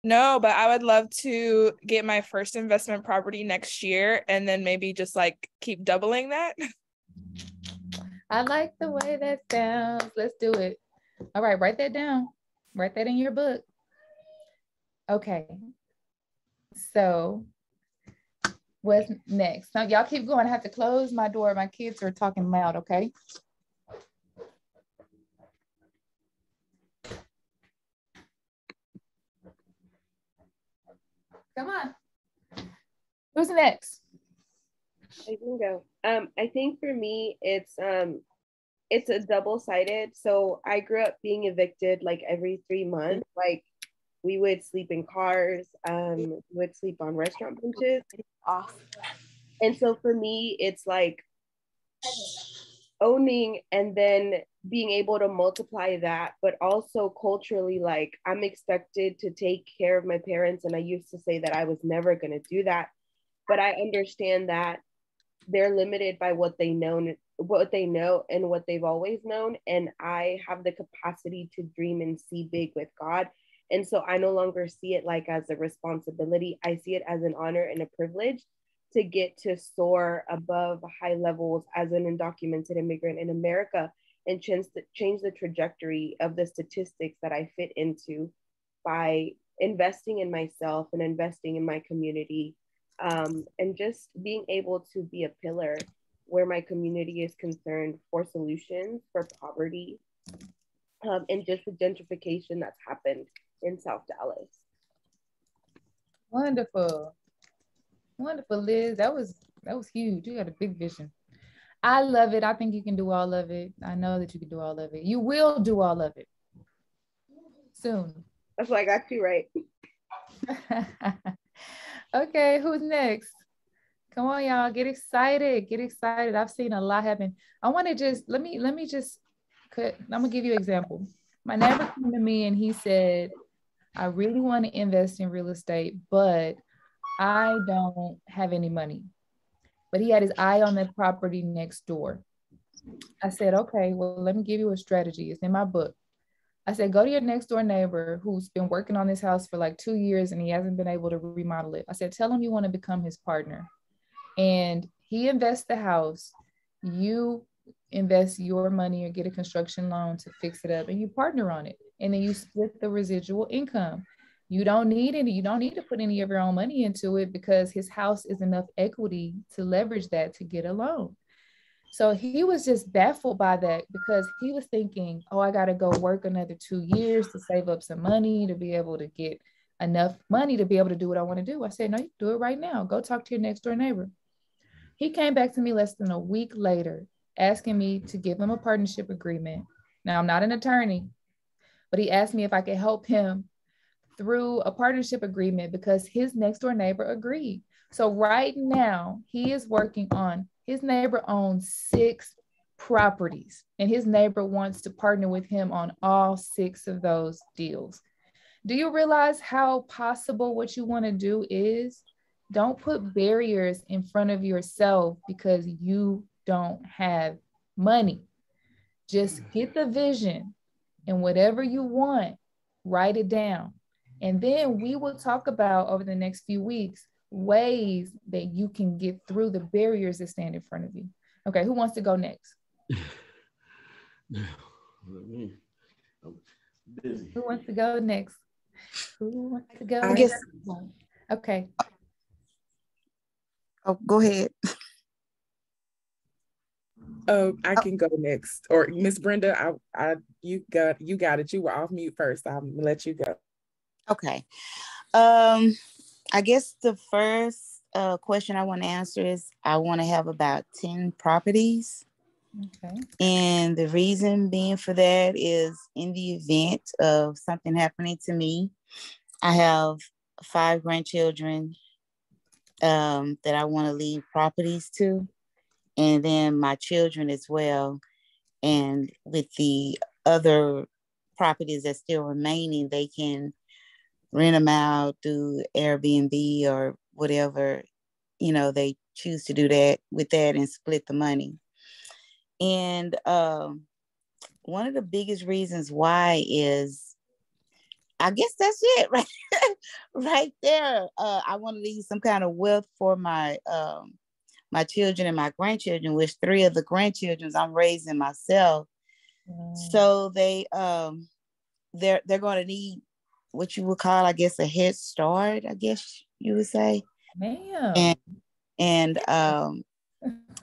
Speaker 3: No, but I would love to get my first investment property next year and then maybe just like keep doubling that.
Speaker 1: I like the way that sounds. Let's do it. All right, write that down. Write that in your book. Okay. So what's next? Now y'all keep going. I have to close my door. My kids are talking loud, okay? Come on. Who's next?
Speaker 2: I can go. I think for me, it's a double-sided. So I grew up being evicted like every 3 months. Like we would sleep in cars, would sleep on restaurant benches. And so for me, it's like owning and then being able to multiply that, but also culturally, like I'm expected to take care of my parents. And I used to say that I was never going to do that, but I understand that they're limited by what they know and what they've always known. And I have the capacity to dream and see big with God. And so I no longer see it like as a responsibility. I see it as an honor and a privilege to get to soar above high levels as an undocumented immigrant in America and change the trajectory of the statistics that I fit into by investing in myself and investing in my community, and just being able to be a pillar where my community is concerned for solutions for poverty, and just the gentrification that's happened in South Dallas.
Speaker 1: Wonderful. Wonderful, Liz. That was huge. You got a big vision. I love it. I think you can do all of it. I know that you can do all of it. You will do all of it soon.
Speaker 2: That's why I got you right.
Speaker 1: Okay, who's next? Come on, y'all. Get excited. Get excited. I've seen a lot happen. I want to just, let me just, I'm going to give you an example. My neighbor came to me and he said, I really want to invest in real estate, but I don't have any money. But he had his eye on the property next door. I said, okay, well, let me give you a strategy. It's in my book. I said, go to your next door neighbor who's been working on this house for like 2 years and he hasn't been able to remodel it. I said, tell him you want to become his partner. And he invests the house. You invest your money or get a construction loan to fix it up and you partner on it. And then you split the residual income. You don't need to put any of your own money into it because his house is enough equity to leverage that to get a loan. So he was just baffled by that because he was thinking, oh, I got to go work another 2 years to save up some money to be able to get enough money to be able to do what I want to do. I said, no, you do it right now. Go talk to your next door neighbor. He came back to me less than a week later, asking me to give him a partnership agreement. Now, I'm not an attorney, but he asked me if I could help him through a partnership agreement because his next door neighbor agreed. So right now, he is working on, his neighbor owns 6 properties, and his neighbor wants to partner with him on all 6 of those deals. Do you realize how possible what you want to do is? Don't put barriers in front of yourself because you don't have money. Just get the vision, and whatever you want, write it down. And then we will talk about over the next few weeks ways that you can get through the barriers that stand in front of you. Okay, who wants to go next?
Speaker 12: Busy.
Speaker 1: Who wants to go next? Who wants to go
Speaker 15: I guess.
Speaker 1: next? Okay.
Speaker 15: Oh, go ahead.
Speaker 8: I can go next. Or Miss Brenda, you got it. You were off mute first. I'll let you go.
Speaker 15: Okay. I guess the first question I want to answer is I want to have about 10 properties.
Speaker 1: Okay.
Speaker 15: And the reason being for that is in the event of something happening to me, I have 5 grandchildren that I want to leave properties to, and then my children as well. And with the other properties that still remaining, they can rent them out, do Airbnb or whatever, they choose to do that with that and split the money. And one of the biggest reasons why is, I guess that's it right, right there. I want to leave some kind of wealth for my my children and my grandchildren, which 3 of the grandchildren I'm raising myself. So they're going to need what you would call, I guess, a head start, I guess you would say.
Speaker 1: Man.
Speaker 15: And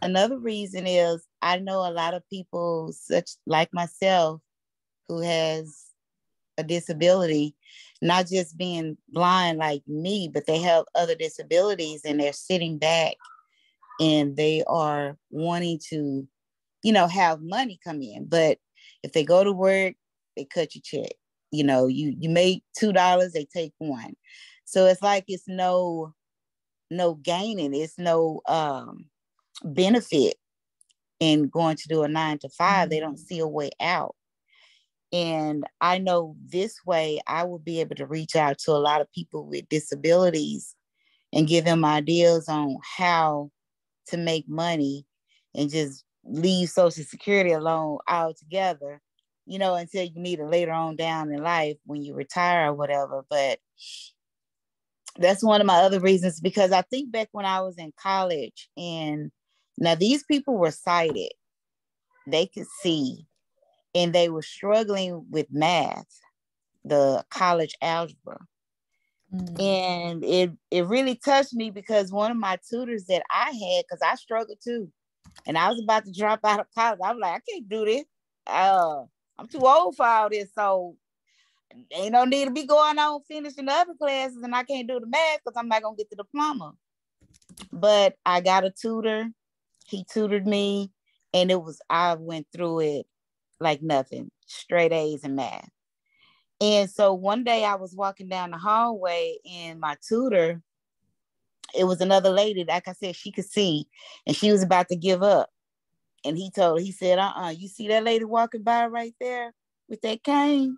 Speaker 15: another reason is I know a lot of people such like myself who has a disability, not just being blind like me, but they have other disabilities and they're sitting back and they are wanting to, have money come in. But if they go to work, they cut your check. You make $2, they take 1. So it's like it's no gaining, it's no benefit in going to do a 9 to 5. They don't see a way out. And I know this way I will be able to reach out to a lot of people with disabilities and give them ideas on how to make money and just leave Social Security alone altogether, until you need it later on down in life when you retire or whatever. But that's one of my other reasons, because I think back when I was in college, and now these people were sighted, they could see, and they were struggling with math, the college algebra. And it really touched me because one of my tutors that I had, because I struggled too, and I was about to drop out of college. I was like, I can't do this. I'm too old for all this. So ain't no need to be going on finishing the other classes, and I can't do the math because I'm not going to get the diploma. But I got a tutor. He tutored me, and I went through it like nothing, straight A's in math. And so one day I was walking down the hallway, and my tutor, it was another lady, like I said, she could see, and she was about to give up. And he said, you see that lady walking by right there with that cane?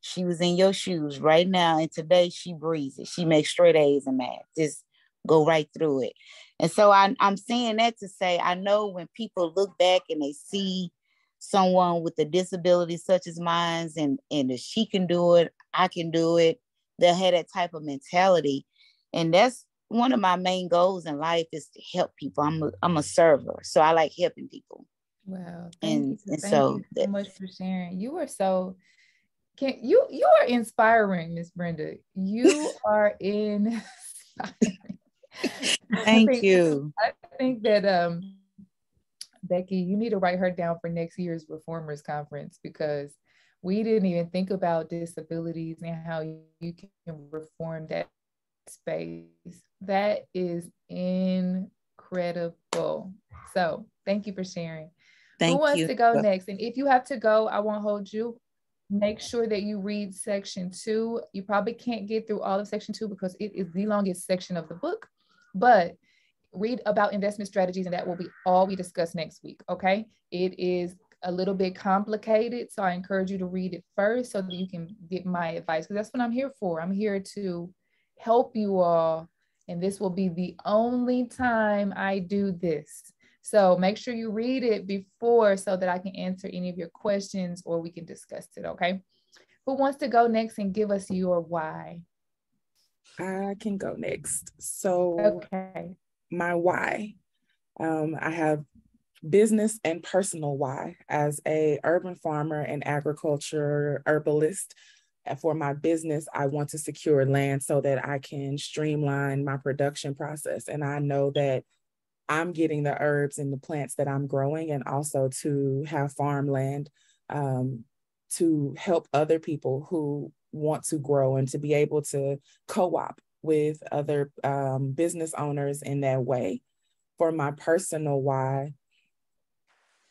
Speaker 15: She was in your shoes right now. And today she breezes. She makes straight A's in math. Just go right through it. And so I'm saying that to say, I know when people look back and they see someone with a disability such as mine, and if she can do it, I can do it, they'll have that type of mentality. And that's one of my main goals in life, is to help people. I'm a server, so I like helping people.
Speaker 1: Wow.
Speaker 15: Thank you
Speaker 1: so much for sharing. You are so, you are inspiring, Miss Brenda. You are inspiring.
Speaker 15: Thank you.
Speaker 1: I think that Becky, you need to write her down for next year's Reformers Conference, because We didn't even think about disabilities and how you can reform that space. That is incredible. So thank you for sharing. Who wants to go next? And if you have to go, I won't hold you. Make sure that you read section 2. You probably can't get through all of section 2 because it is the longest section of the book, but read about investment strategies, and that will be all we discuss next week. Okay. It is a little bit complicated, so I encourage you to read it first so that you can get my advice, because that's what I'm here for. I'm here to help you all, and this will be the only time I do this. So make sure you read it before so that I can answer any of your questions or we can discuss it, okay? Who wants to go next and give us your why?
Speaker 8: I can go next. So
Speaker 1: okay,
Speaker 8: my why, I have business and personal why. As a urban farmer and agriculture herbalist, for my business, I want to secure land so that I can streamline my production process. And I know that I'm getting the herbs and the plants that I'm growing, and also to have farmland to help other people who want to grow and to be able to co-op with other business owners in that way. For my personal why,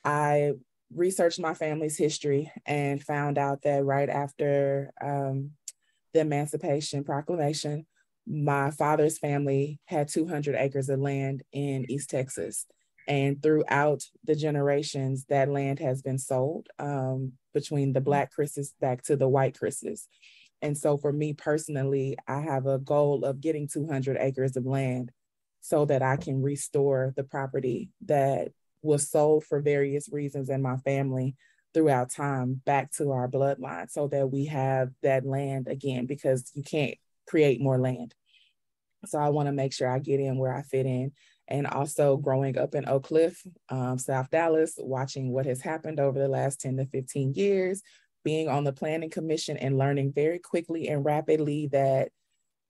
Speaker 8: I researched my family's history and found out that right after the Emancipation Proclamation, my father's family had 200 acres of land in East Texas. And throughout the generations, that land has been sold between the Black Chris's back to the white Chris's. And so for me personally, I have a goal of getting 200 acres of land so that I can restore the property that was sold for various reasons in my family throughout time back to our bloodline, so that we have that land again, because you can't create more land. So I want to make sure I get in where I fit in. And also growing up in Oak Cliff, South Dallas, watching what has happened over the last 10 to 15 years, being on the planning commission and learning very quickly and rapidly that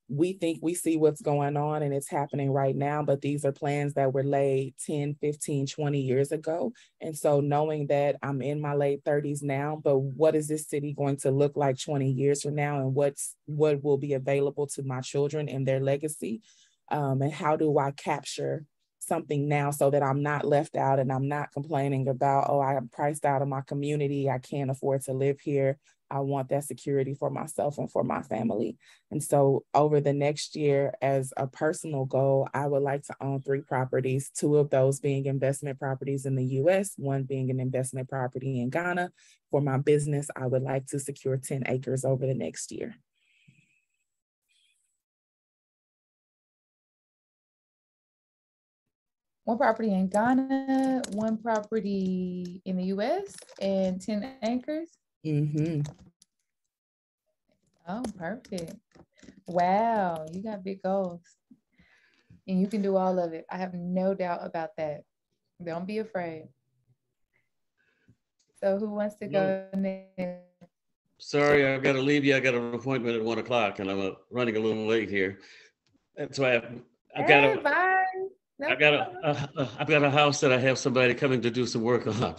Speaker 8: we think we see what's going on and it's happening right now, but these are plans that were laid 10, 15, 20 years ago. And so knowing that I'm in my late 30s now, but what is this city going to look like 20 years from now, and what will be available to my children and their legacy? And how do I capture something now so that I'm not left out and I'm not complaining about, oh, I'm priced out of my community, I can't afford to live here. I want that security for myself and for my family. And so over the next year, as a personal goal, I would like to own 3 properties, 2 of those being investment properties in the US, 1 being an investment property in Ghana. For my business, I would like to secure 10 acres over the next year.
Speaker 1: One property in Ghana, 1 property in the US, and 10 acres.
Speaker 8: Mm-hmm.
Speaker 1: Oh, perfect. Wow, you got big goals. And you can do all of it. I have no doubt about that. Don't be afraid. So who wants to go next?
Speaker 12: Sorry, I've got to leave you. I got an appointment at 1 o'clock and I'm running a little late here. That's why I've got
Speaker 1: bye. No
Speaker 12: I've got a house that I have somebody coming to do some work on.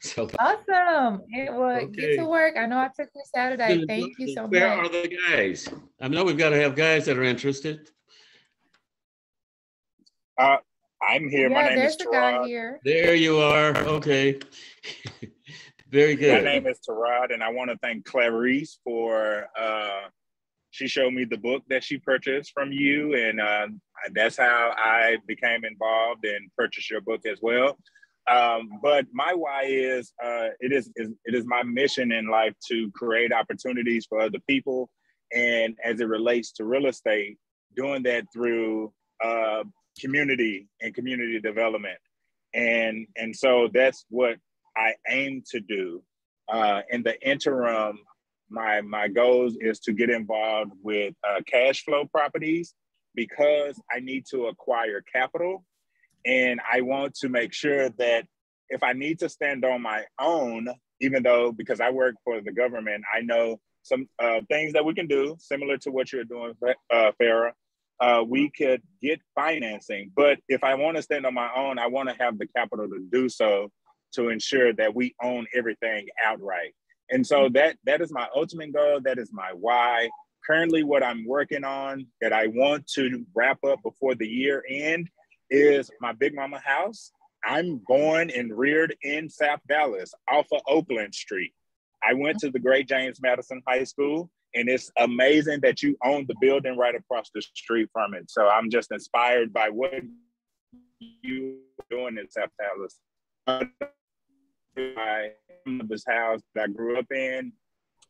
Speaker 12: So
Speaker 1: awesome. Well, get
Speaker 12: okay.
Speaker 1: to work. I know I took you Saturday. Thank you so much.
Speaker 12: Where are the guys? I know we've got to have guys that are interested.
Speaker 17: I'm here. My name is
Speaker 1: There's a guy
Speaker 17: Tarad.
Speaker 1: here.
Speaker 12: There you are. Okay. Very good.
Speaker 17: My name is Tarad, and I want to thank Clarice for she showed me the book that she purchased from you, and that's how I became involved and purchased your book as well. But my why is it is my mission in life to create opportunities for other people, and as it relates to real estate, doing that through community and community development, and so that's what I aim to do. In the interim, my goals is to get involved with cash flow properties, because I need to acquire capital, and I want to make sure that if I need to stand on my own, even though because I work for the government, I know some things that we can do similar to what you're doing, Farah. We could get financing, but if I want to stand on my own, I want to have the capital to do so, to ensure that we own everything outright. And so that is my ultimate goal. That is my why. Currently, what I'm working on that I want to wrap up before the year end is my Big Mama house. I'm born and reared in South Dallas off of Oakland Street. I went to the Great James Madison High School, and it's amazing that you own the building right across the street from it. So I'm just inspired by what you doing in South Dallas. My mother's house that I grew up in,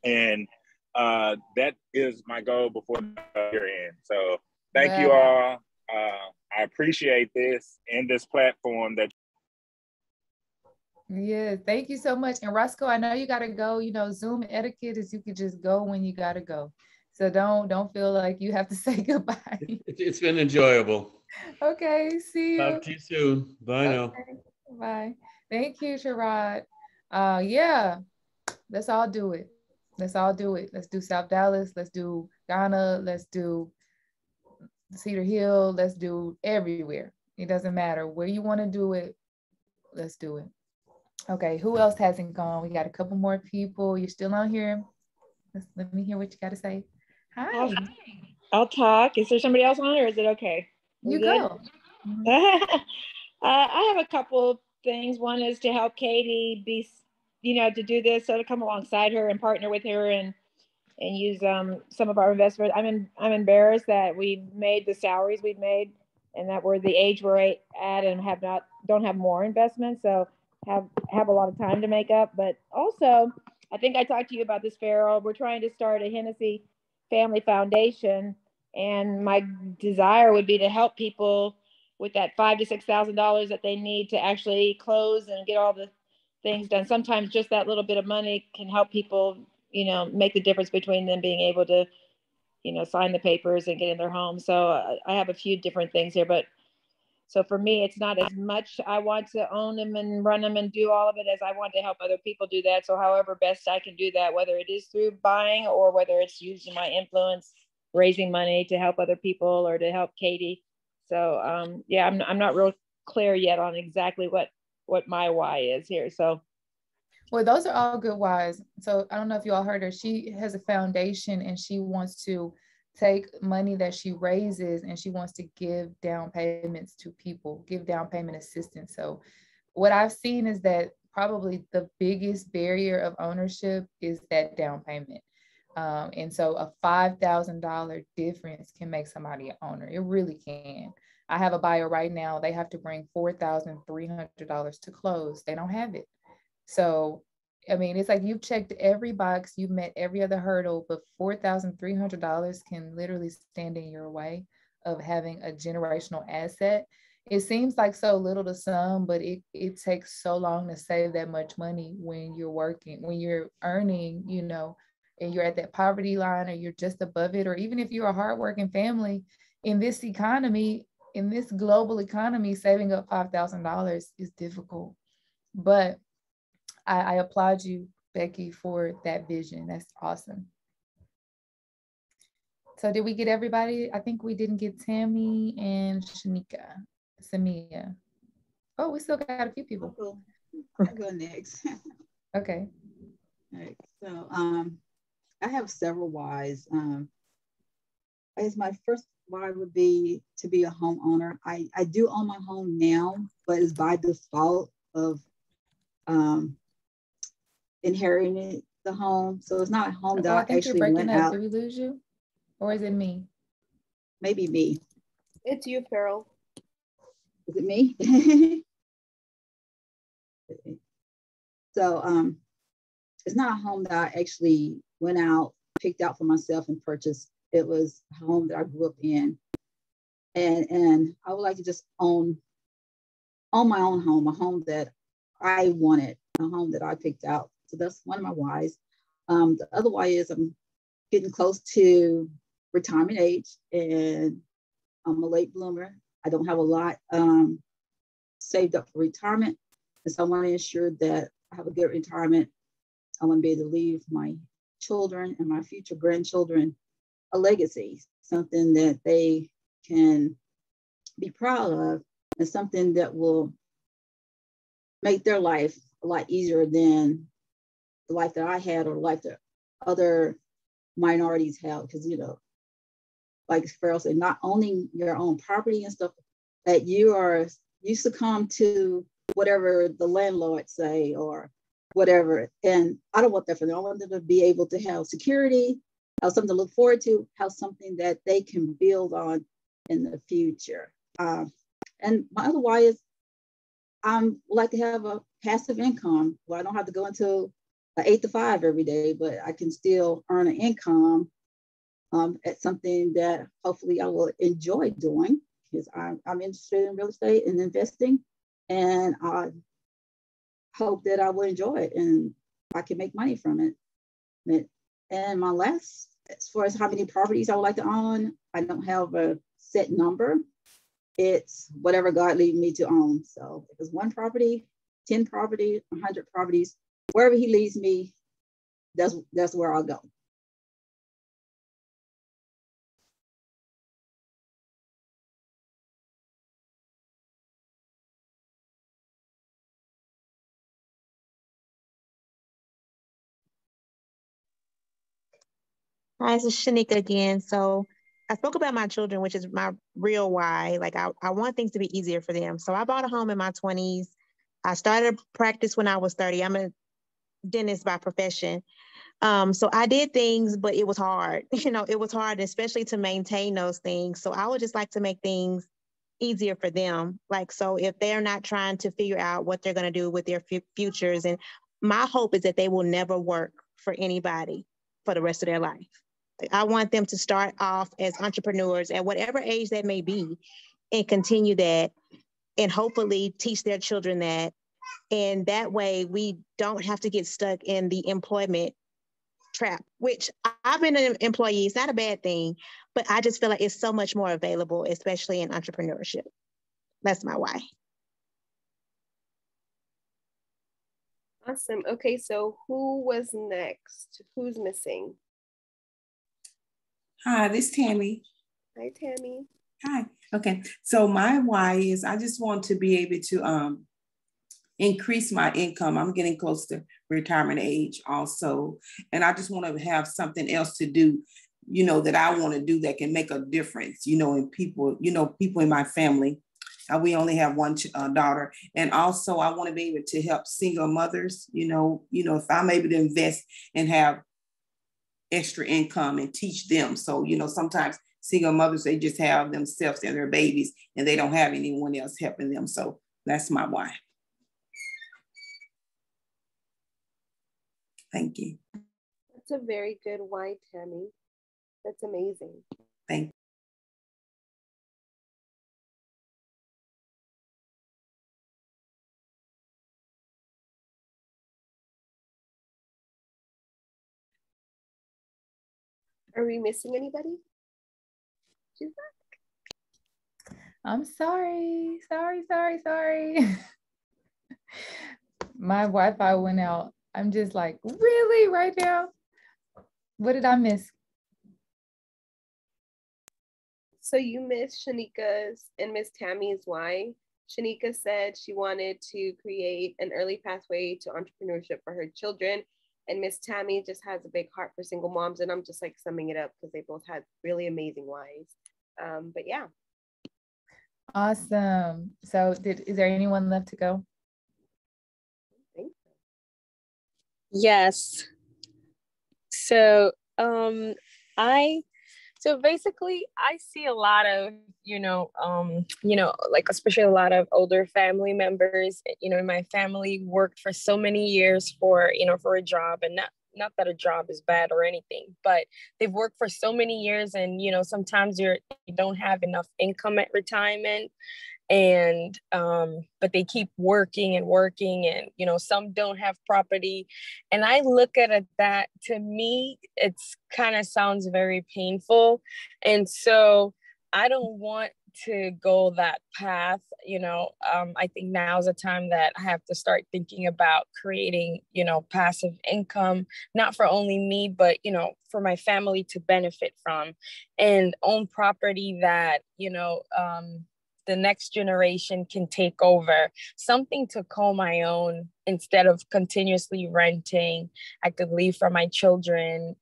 Speaker 17: and that is my goal before the year end. So thank you all. I appreciate this and this platform that.
Speaker 1: Yeah, thank you so much. And Roscoe, I know you gotta go. You know, Zoom etiquette is you could just go when you gotta go. So don't feel like you have to say goodbye.
Speaker 12: It's been enjoyable.
Speaker 1: Okay, see you.
Speaker 12: Talk to you soon. Bye now.
Speaker 1: Bye. Thank you, Sherrod. Yeah, let's all do it. Let's all do it. Let's do South Dallas. Let's do Ghana. Let's do Cedar Hill. Let's do everywhere. It doesn't matter where you want to do it. Let's do it. Okay, who else hasn't gone? We got a couple more people. You're still on here. Let me hear what you got to say. Hi.
Speaker 14: I'll talk. Is there somebody else on, or is it okay?
Speaker 1: You go.
Speaker 14: I have a couple of things. One is to help Katie be, to do this, so to come alongside her and partner with her and use some of our investments. I'm embarrassed that we made the salaries we've made, and that we're the age we're at and don't have more investments. So have a lot of time to make up. But also, I think I talked to you about this, Farrell. We're trying to start a Hennessy Family Foundation, and my desire would be to help people with that $5,000 to $6,000 that they need to actually close and get all the things done. Sometimes just that little bit of money can help people, make the difference between them being able to, sign the papers and get in their home. So I have a few different things here, but so for me, it's not as much I want to own them and run them and do all of it as I want to help other people do that. So however best I can do that, whether it is through buying or whether it's using my influence, raising money to help other people or to help Katie. So I'm not real clear yet on exactly what my why is here. So.
Speaker 1: Well, those are all good whys. So I don't know if you all heard her. She has a foundation and she wants to take money that she raises and she wants to give down payments to people, give down payment assistance. So what I've seen is that probably the biggest barrier of ownership is that down payment. And so a $5,000 difference can make somebody an owner. It really can. I have a buyer right now. They have to bring $4,300 to close. They don't have it. So, I mean, it's like you've checked every box, you've met every other hurdle, but $4,300 can literally stand in your way of having a generational asset. It seems like so little to some, but it takes so long to save that much money when you're working, when you're earning, and you're at that poverty line or you're just above it, or even if you're a hardworking family in this economy, in this global economy, saving up $5,000 is difficult. But I applaud you, Becky, for that vision. That's awesome. So did we get everybody? I think we didn't get Tammy and Samia. Oh, we still got a few people.
Speaker 6: I'll go next.
Speaker 1: Okay.
Speaker 6: All right. So I have several whys. I guess my first why would be to be a homeowner. I do own my home now, but it's by default of inheriting the home. So it's not a home that
Speaker 1: I think
Speaker 6: actually
Speaker 1: you're breaking
Speaker 6: went
Speaker 1: up.
Speaker 6: out.
Speaker 1: Did we lose you? Or is it me?
Speaker 6: Maybe me.
Speaker 18: It's you, Farrell.
Speaker 6: Is it me? So it's not a home that I actually went out, picked out for myself and purchased. It was a home that I grew up in. And I would like to just own my own home, a home that I wanted, a home that I picked out. So that's one of my whys. The other why is I'm getting close to retirement age and I'm a late bloomer. I don't have a lot saved up for retirement. And so I want to ensure that I have a good retirement. I want to be able to leave my children and my future grandchildren a legacy, something that they can be proud of and something that will make their life a lot easier than the life that I had or the life that other minorities have. Because, you know, like Farrell said, not owning your own property and stuff, that you succumb to whatever the landlord say or whatever. And I don't want that for them. I want them to be able to have security, have something to look forward to, have something that they can build on in the future. And my other why is I like to have a passive income where I don't have to go into an 8 to 5 every day, but I can still earn an income at something that hopefully I will enjoy doing, because I'm interested in real estate and investing, and I hope that I will enjoy it and I can make money from it. And my last, as far as how many properties I would like to own, I don't have a set number. It's whatever God leads me to own. So if it's 1 property, 10 properties, 100 properties, wherever he leads me, that's where I'll go.
Speaker 11: Hi, this is Shanika again. So I spoke about my children, which is my real why. Like I want things to be easier for them. So I bought a home in my 20s. I started practice when I was 30. I'm a dentist by profession. So I did things, but it was hard. You know, it was hard, especially to maintain those things. So I would just like to make things easier for them. Like, so if they're not trying to figure out what they're going to do with their futures, and my hope is that they will never work for anybody for the rest of their life. I want them to start off as entrepreneurs at whatever age that may be and continue that and hopefully teach their children that. And that way we don't have to get stuck in the employment trap, which I've been an employee. It's not a bad thing, but I just feel like it's so much more available, especially in entrepreneurship. That's my why.
Speaker 2: Awesome. Okay, so who was next? Who's missing?
Speaker 9: Hi, this is Tammy.
Speaker 2: Hi, Tammy.
Speaker 9: Hi. Okay. So my why is I just want to be able to increase my income. I'm getting close to retirement age also. And I just want to have something else to do, you know, that I want to do that can make a difference, you know, in people, people in my family. We only have 1 daughter. And also I want to be able to help single mothers, you know, if I'm able to invest and have extra income and teach them. So, you know, sometimes single mothers, they just have themselves and their babies and they don't have anyone else helping them. So that's my why. Thank you.
Speaker 2: That's a very good why, Tammy. That's amazing.
Speaker 9: Thank you.
Speaker 2: Are we missing anybody? She's back.
Speaker 1: I'm sorry. My Wi-Fi went out. I'm just like, really right now? What did I miss?
Speaker 2: So you missed Shanika's and Miss Tammy's why. Shanika said she wanted to create an early pathway to entrepreneurship for her children. And Miss Tammy just has a big heart for single moms. And I'm just like summing it up because they both had really amazing whys. But yeah.
Speaker 1: Awesome. So is there anyone left to go?
Speaker 18: Yes. So basically I see a lot of, like especially a lot of older family members, in my family worked for so many years for a job, and not that a job is bad or anything, but they've worked for so many years, and sometimes you don't have enough income at retirement, and but they keep working and some don't have property, and I look at it that to me it's kind of sounds very painful, and so I don't want to go that path. I think now's the time that I have to start thinking about creating passive income, not for only me but for my family to benefit from, and own property that the next generation can take over, something to call my own instead of continuously renting. I could leave for my children,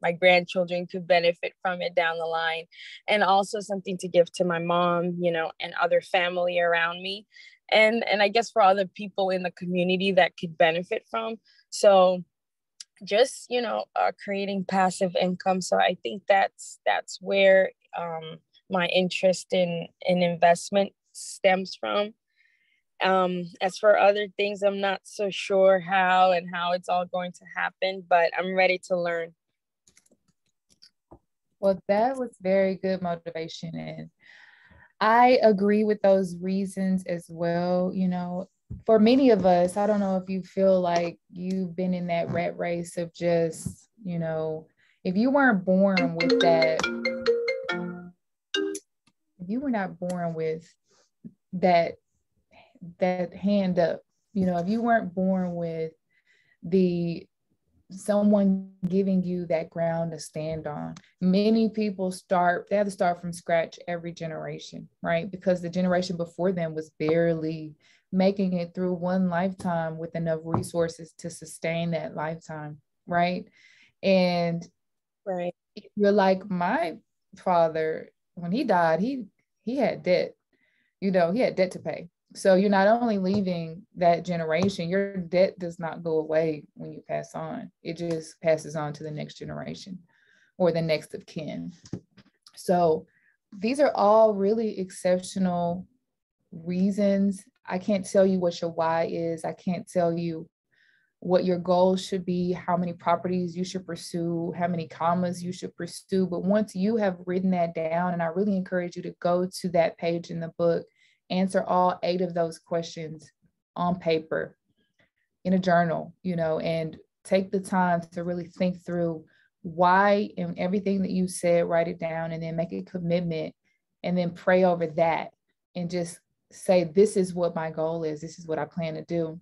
Speaker 18: my grandchildren could benefit from it down the line, and also something to give to my mom, and other family around me. And I guess for other people in the community that could benefit from. So just, creating passive income. So I think that's where my interest in investment stems from. As for other things, I'm not so sure how it's all going to happen, but I'm ready to learn.
Speaker 1: Well, that was very good motivation. And I agree with those reasons as well. For many of us, I don't know if you feel like you've been in that rat race of just, if you weren't born with that, if you were not born with that hand up, if you weren't born with someone giving you that ground to stand on. Many people they have to start from scratch every generation, right? Because the generation before them was barely making it through one lifetime with enough resources to sustain that lifetime, right? And
Speaker 18: right,
Speaker 1: you're like my father, when he died, he had debt, he had debt to pay. So you're not only leaving that generation, your debt does not go away when you pass on. It just passes on to the next generation or the next of kin. So these are all really exceptional reasons. I can't tell you what your why is. I can't tell you what your goals should be, how many properties you should pursue, how many commas you should pursue. But once you have written that down, and I really encourage you to go to that page in the book, answer all 8 of those questions on paper, in a journal, and take the time to really think through why, and everything that you said, write it down, and then make a commitment, and then pray over that, and just say, this is what my goal is. This is what I plan to do.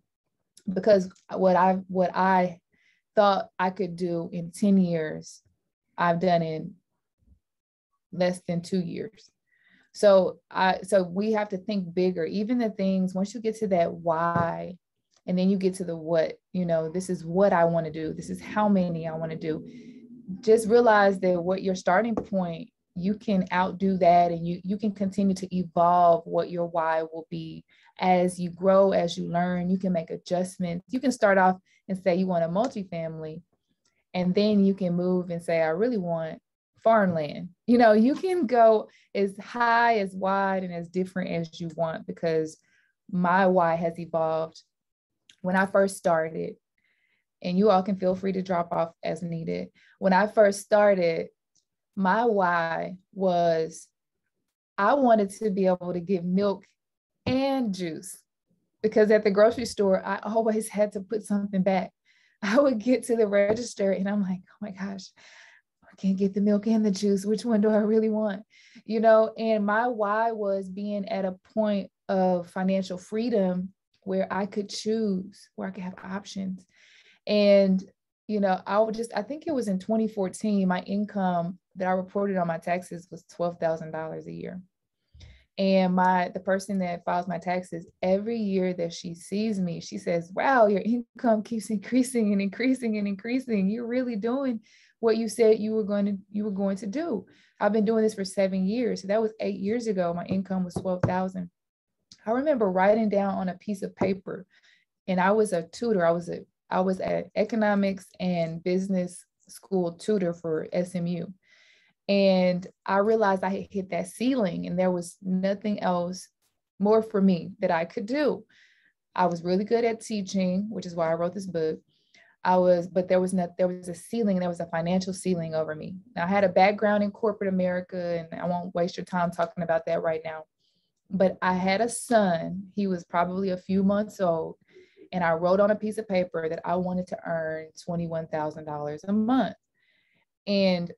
Speaker 1: Because what I thought I could do in 10 years, I've done in less than 2 years. So we have to think bigger. Even the things, once you get to that why, and then you get to the what, this is what I want to do. This is how many I want to do. Just realize that what your starting point, you can outdo that, and you can continue to evolve what your why will be as you grow, as you learn. You can make adjustments. You can start off and say you want a multifamily, and then you can move and say, I really want farmland. You can go as high, as wide, and as different as you want, because my why has evolved. When I first started, and you all can feel free to drop off as needed. When I first started, my why was I wanted to be able to get milk and juice, because at the grocery store, I always had to put something back. I would get to the register and I'm like, oh my gosh, I can't get the milk and the juice. Which one do I really want? And my why was being at a point of financial freedom where I could choose, where I could have options. And, I think it was in 2014, my income that I reported on my taxes was $12,000 a year. And the person that files my taxes, every year that she sees me, she says, wow, your income keeps increasing and increasing and increasing. You're really doing what you said you were going to do. I've been doing this for 7 years. So that was 8 years ago. My income was $12,000. I remember writing down on a piece of paper, and I was a tutor. I was an economics and business school tutor for SMU. And I realized I had hit that ceiling, and there was nothing else more for me that I could do. I was really good at teaching, which is why I wrote this book. But there was a ceiling, there was a financial ceiling over me. Now, I had a background in corporate America, and I won't waste your time talking about that right now. But I had a son, he was probably a few months old, and I wrote on a piece of paper that I wanted to earn $21,000 a month. And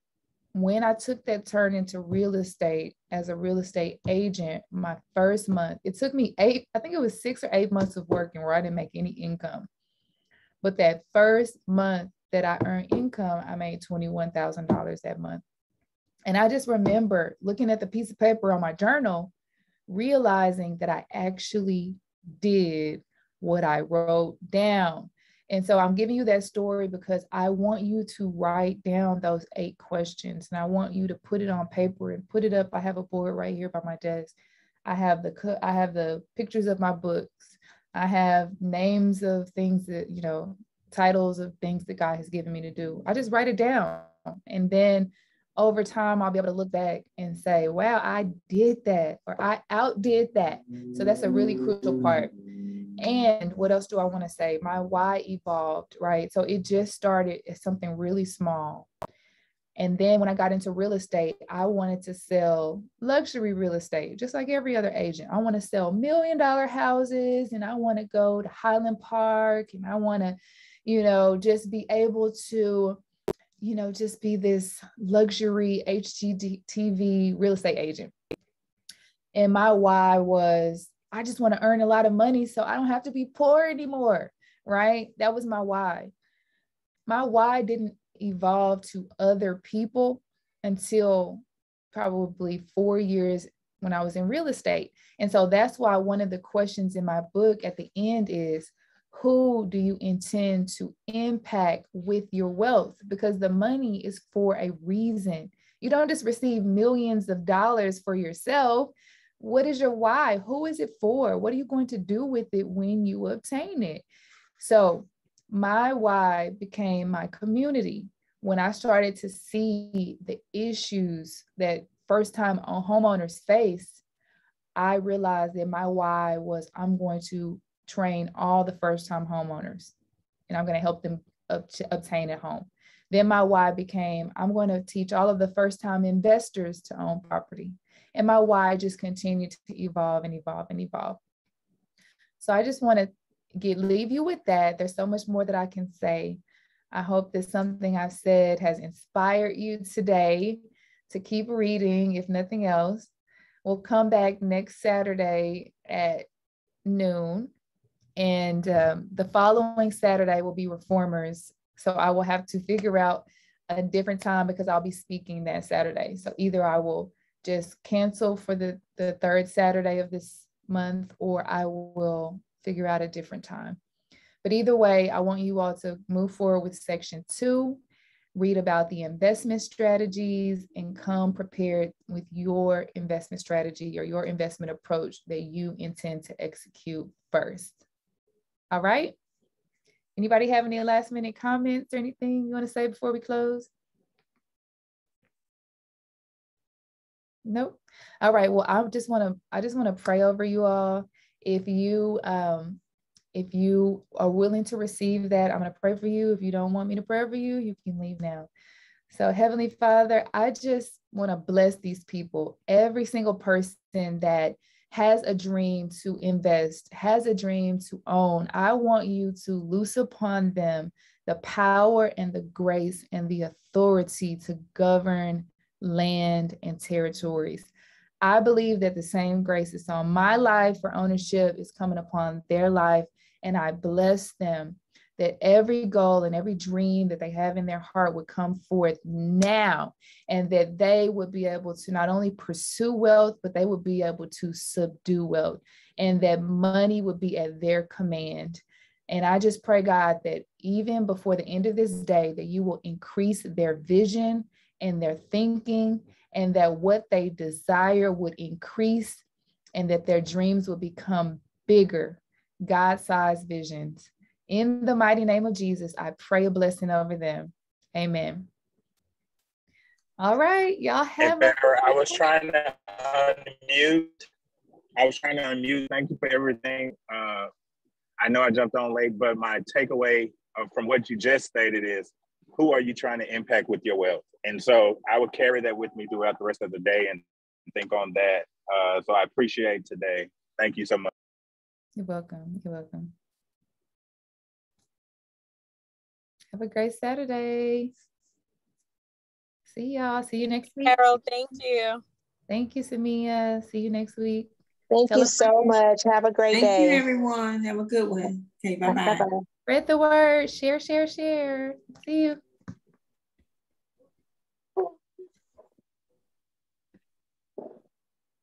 Speaker 1: when I took that turn into real estate as a real estate agent, my first month, it took me 6 or 8 months of working where I didn't make any income. But that first month that I earned income, I made $21,000 that month. And I just remember looking at the piece of paper on my journal realizing that I actually did what I wrote down. And so I'm giving you that story because I want you to write down those 8 questions, and I want you to put it on paper and put it up. I have a board right here by my desk. I have the pictures of my books. I have names of things that, you know, titles of things that God has given me to do. I just write it down. And then over time, I'll be able to look back and say, wow, I did that, or I outdid that. So that's a really crucial part. And what else do I want to say? My why evolved, right? So it just started as something really small. And then when I got into real estate, I wanted to sell luxury real estate, just like every other agent. I want to sell $1 million houses, and I want to go to Highland Park, and I want to, you know, just be able to, you know, just be this luxury HGTV real estate agent. And my why was, I just want to earn a lot of money so I don't have to be poor anymore, right? That was my why. My why didn't evolve to other people until probably 4 years when I was in real estate. And so that's why one of the questions in my book at the end is, who do you intend to impact with your wealth? Because the money is for a reason. You don't just receive millions of dollars for yourself. What is your why? Who is it for? What are you going to do with it when you obtain it? So my why became my community. When I started to see the issues that first-time homeowners face, I realized that my why was, I'm going to train all the first-time homeowners, and I'm going to help them obtain a home. Then my why became, I'm going to teach all of the first-time investors to own property. And my why just continued to evolve and evolve and evolve. So I just want to leave you with that. There's so much more that I can say. I hope that something I've said has inspired you today to keep reading, if nothing else. We'll come back next Saturday at noon. And the following Saturday will be Reformers. So I will have to figure out a different time because I'll be speaking that Saturday. So either I will just cancel for the third Saturday of this month, or I will figure out a different time. But either way, I want you all to move forward with section 2, read about the investment strategies, and come prepared with your investment strategy or your investment approach that you intend to execute first. All right. Anybody have any last minute comments or anything you want to say before we close? Nope. All right. Well, I just want to pray over you all. If you are willing to receive that, I'm going to pray for you. If you don't want me to pray for you, you can leave now. So Heavenly Father, I just want to bless these people, every single person that has a dream to invest, has a dream to own. I want you to loose upon them the power and the grace and the authority to govern land and territories. I believe that the same grace is on my life for ownership is coming upon their life. And I bless them that every goal and every dream that they have in their heart would come forth now, and that they would be able to not only pursue wealth, but they would be able to subdue wealth, and that money would be at their command. And I just pray, God, that even before the end of this day, that you will increase their vision and their thinking, and that what they desire would increase, and that their dreams will become bigger, God-sized visions. In the mighty name of Jesus, I pray a blessing over them. Amen. All right, y'all have
Speaker 17: I was trying to unmute. Thank you for everything. I know I jumped on late, but my takeaway from what you just stated is, who are you trying to impact with your wealth? And so I would carry that with me throughout the rest of the day and think on that. So I appreciate today. Thank you so much.
Speaker 1: You're welcome. You're welcome. Have a great Saturday. See y'all. See you next week.
Speaker 18: Carol, thank you.
Speaker 1: Thank you, Samia. See you next week.
Speaker 11: Thank you so much. Have a great day.
Speaker 19: Thank you, everyone. Have a good one. Okay, bye-bye.
Speaker 1: Spread the word. Share, share, share. See you.